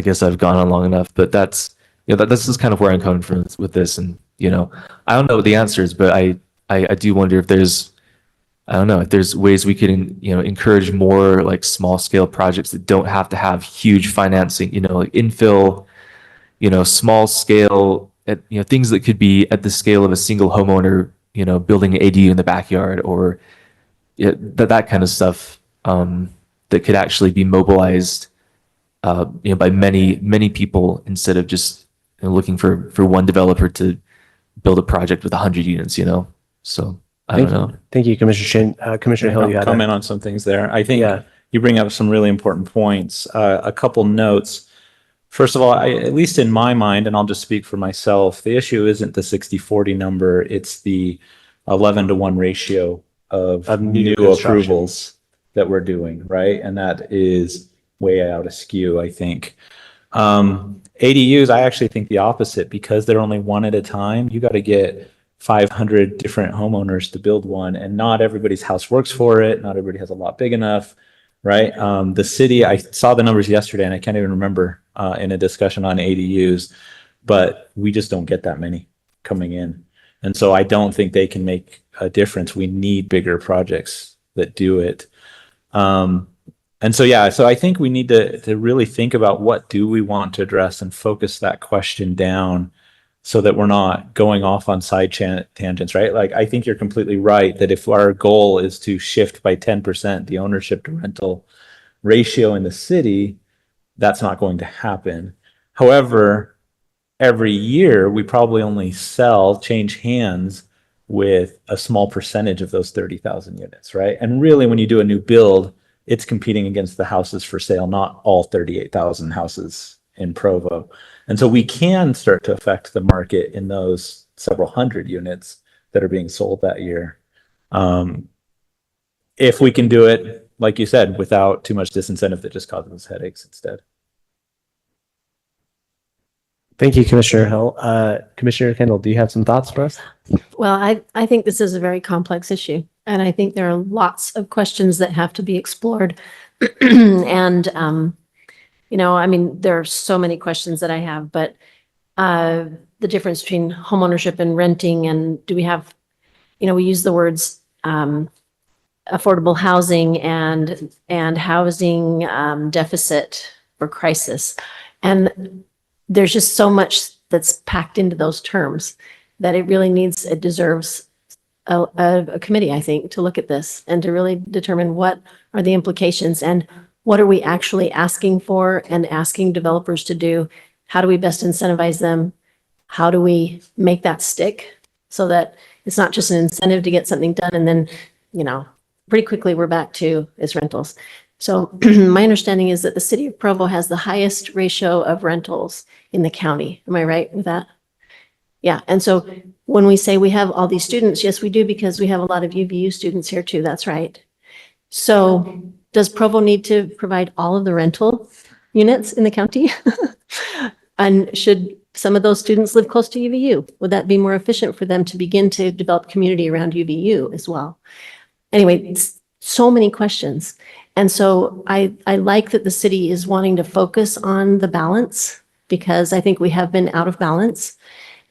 guess I've gone on long enough, but that's that's just kind of where I'm coming from with this. And I don't know what the answer is, but I do wonder if there's ways we can encourage more like small scale projects that don't have to have huge financing, like infill, small scale, things that could be at the scale of a single homeowner, building an ADU in the backyard, or that kind of stuff that could actually be mobilized, by many people instead of just looking for one developer to build a project with 100 units. So I don't know. Thank you, Commissioner Shane. Commissioner Hill, you had comment on some things there. I think you bring up some really important points. A couple notes. First of all, at least in my mind, and I'll just speak for myself, the issue isn't the 60-40 number. It's the 11-to-1 ratio of new approvals that we're doing, right? And that is way out of skew, I think. ADUs, I actually think the opposite, because they're only one at a time. You got to get 500 different homeowners to build one, and not everybody's house works for it. Not everybody has a lot big enough, right? The city, I saw the numbers yesterday and I can't even remember in a discussion on ADUs, but we just don't get that many coming in. And so I don't think they can make a difference. We need bigger projects that do it. And so, so I think we need to really think about what do we want to address and focus that question down so that we're not going off on side tangents, right? Like, I think you're completely right that if our goal is to shift by 10% the ownership to rental ratio in the city, that's not going to happen. However, every year we probably only change hands with a small percentage of those 30,000 units, right? And really, when you do a new build, it's competing against the houses for sale, not all 38,000 houses in Provo. And so we can start to affect the market in those several hundred units that are being sold that year. If we can do it, like you said, without too much disincentive that just causes headaches instead. Thank you, Commissioner Hill. Commissioner Kendall, do you have some thoughts for us? Well, I think this is a very complex issue, and I think there are lots of questions that have to be explored. And, I mean, there are so many questions that I have, but the difference between homeownership and renting, and do we have, we use the words affordable housing and housing deficit or crisis. And there's just so much that's packed into those terms that it deserves a committee, I think, to look at this and to really determine what are the implications and what are we actually asking for and asking developers to do? How do we best incentivize them? How do we make that stick so that it's not just an incentive to get something done and then, pretty quickly we're back to its rentals. So my understanding is that the city of Provo has the highest ratio of rentals in the county. Am I right with that? Yeah. And so when we say we have all these students, yes, we do, because we have a lot of UVU students here too. That's right. So does Provo need to provide all of the rental units in the county? And should some of those students live close to UVU? Would that be more efficient for them to begin to develop community around UVU as well? Anyway, so many questions. And so I like that the city is wanting to focus on the balance, because I think we have been out of balance.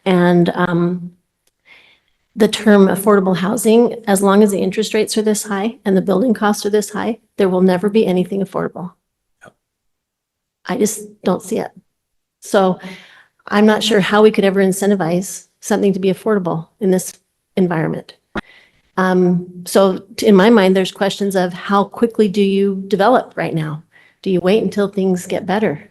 And the term affordable housing, as long as the interest rates are this high and the building costs are this high, there will never be anything affordable. I just don't see it. So I'm not sure how we could ever incentivize something to be affordable in this environment. So in my mind, there's questions of how quickly do you develop right now? Do you wait until things get better?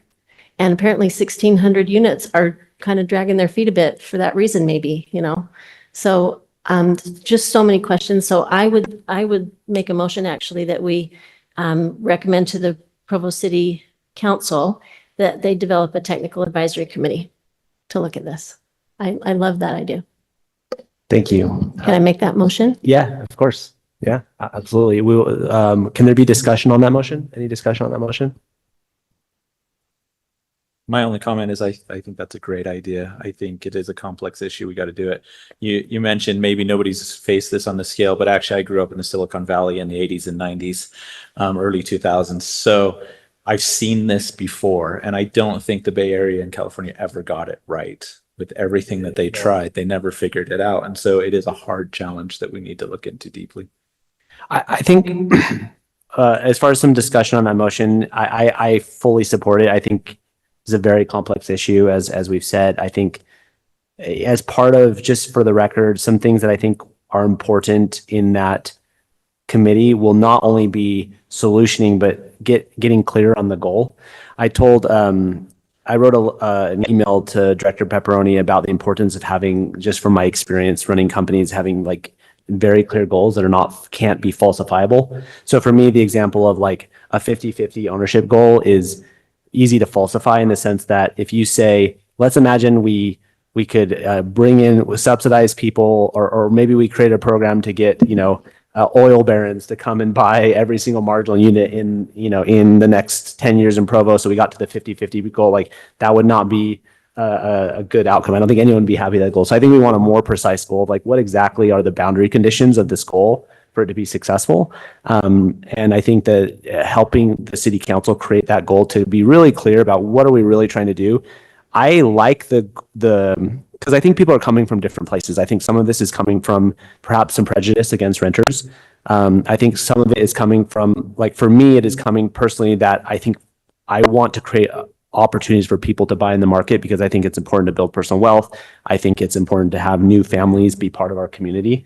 And apparently 1,600 units are kind of dragging their feet a bit for that reason, maybe, you know? So just so many questions. So I would make a motion actually that we recommend to the Provo City Council that they develop a technical advisory committee to look at this. I love that idea. Thank you. Can I make that motion? Yeah, of course. Yeah, absolutely. We will, can there be discussion on that motion? Any discussion on that motion? My only comment is I think that's a great idea. I think it is a complex issue. We got to do it. You mentioned maybe nobody's faced this on the scale, but actually I grew up in the Silicon Valley in the 80s and 90s, early 2000s. So I've seen this before, and I don't think the Bay Area and California ever got it right. With everything that they tried, they never figured it out. And so it is a hard challenge that we need to look into deeply. I think as far as some discussion on that motion, I fully support it. I think it's a very complex issue, as we've said. I think as part of, just for the record, some things that I think are important in that committee will not only be solutioning, but getting clear on the goal. I wrote an email to Director Pepperoni about the importance of having, just from my experience running companies, having like very clear goals that can't be falsifiable. So for me, the example of like a 50-50 ownership goal is easy to falsify in the sense that if you say, let's imagine we could bring in subsidized people, or maybe we create a program to get, oil barons to come and buy every single marginal unit in the next 10 years in Provo. So we got to the 50-50 goal. Like that would not be a good outcome. I don't think anyone would be happy with that goal. So I think we want a more precise goal of like what exactly are the boundary conditions of this goal for it to be successful. And I think that helping the city council create that goal to be really clear about what are we really trying to do. I like because I think people are coming from different places. I think some of this is coming from perhaps some prejudice against renters. I think some of it is coming from, like, for me, it is coming personally that I think I want to create opportunities for people to buy in the market because I think it's important to build personal wealth. I think it's important to have new families be part of our community.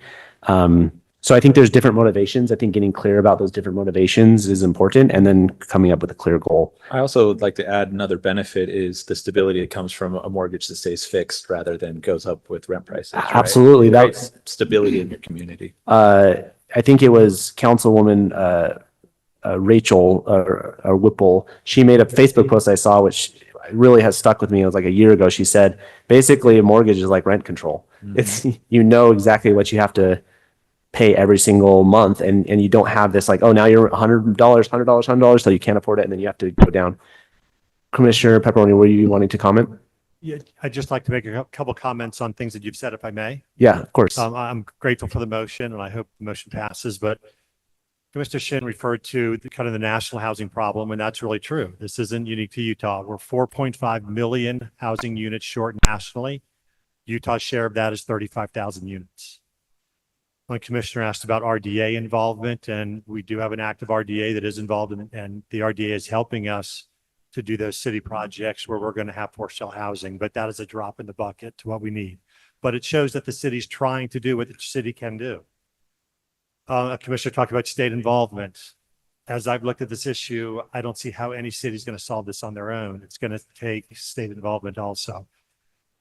So I think there's different motivations. I think getting clear about those different motivations is important, and then coming up with a clear goal. I also would like to add another benefit is the stability that comes from a mortgage that stays fixed rather than goes up with rent prices. Right? Absolutely. That's stability in your community. I think it was Councilwoman Rachel or Whipple. She made a Facebook post I saw, which really has stuck with me. It was like a year ago. She said, basically a mortgage is like rent control. Mm-hmm. It's, exactly what you have to pay every single month, and you don't have this like, oh, now you're $100, so you can't afford it, and then you have to go down. Commissioner Pepperoni, were you wanting to comment? Yeah, I'd just like to make a couple comments on things that you've said, if I may. Yeah, of course. I'm grateful for the motion, and I hope the motion passes, but Commissioner Shin referred to the national housing problem, and that's really true. This isn't unique to Utah. We're 4.5 million housing units short nationally. Utah's share of that is 35,000 units. One commissioner asked about RDA involvement, and we do have an active RDA that is involved and the RDA is helping us to do those city projects where we're going to have for-sale housing, but that is a drop in the bucket to what we need. But it shows that the city's trying to do what the city can do. A commissioner talked about state involvement. As I've looked at this issue, I don't see how any city is going to solve this on their own. It's going to take state involvement also.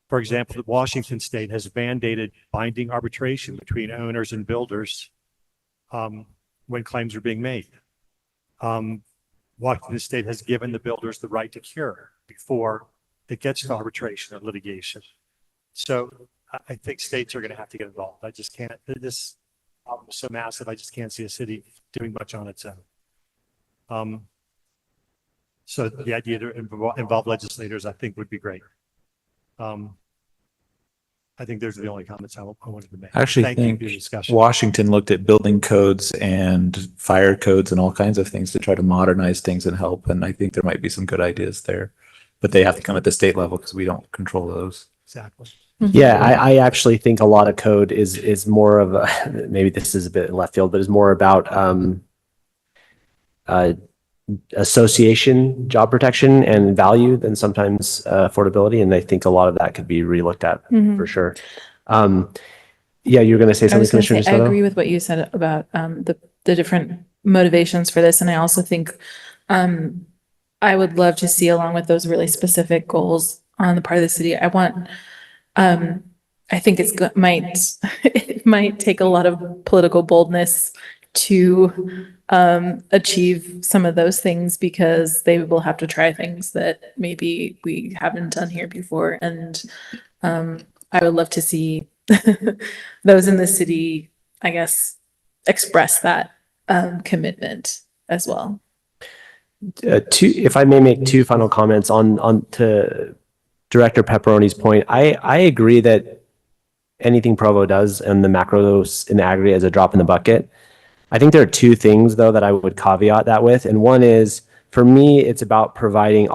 For example, Washington State has mandated binding arbitration between owners and builders when claims are being made. Washington State has given the builders the right to cure before it gets to arbitration or litigation. So I think states are going to have to get involved. I just can't, this problem is so massive, I just can't see a city doing much on its own. So the idea to involve legislators, I think, would be great. I think those are the only comments I wanted to make. I actually think Washington looked at building codes and fire codes and all kinds of things to try to modernize things and help. And I think there might be some good ideas there, but they have to come at the state level because we don't control those. Exactly. Yeah, I actually think a lot of code is more of a, maybe this is a bit in left field, but is more about association, job protection and value than sometimes affordability. And I think a lot of that could be relooked at for sure. Yeah, you were going to say I something, was gonna Commissioner say, I DeSoto? agree with what you said about the different motivations for this. And I also think I would love to see, along with those really specific goals on the part of the city, I want, I think it might take a lot of political boldness to achieve some of those things, because they will have to try things that maybe we haven't done here before. And I would love to see those in the city, I guess, express that commitment as well. If I may make two final comments on to Director Pepperoni's point, I agree that anything Provo does and the macros in the aggregate is a drop in the bucket. I think there are two things though that I would caveat that with, and one is, for me, it's about providing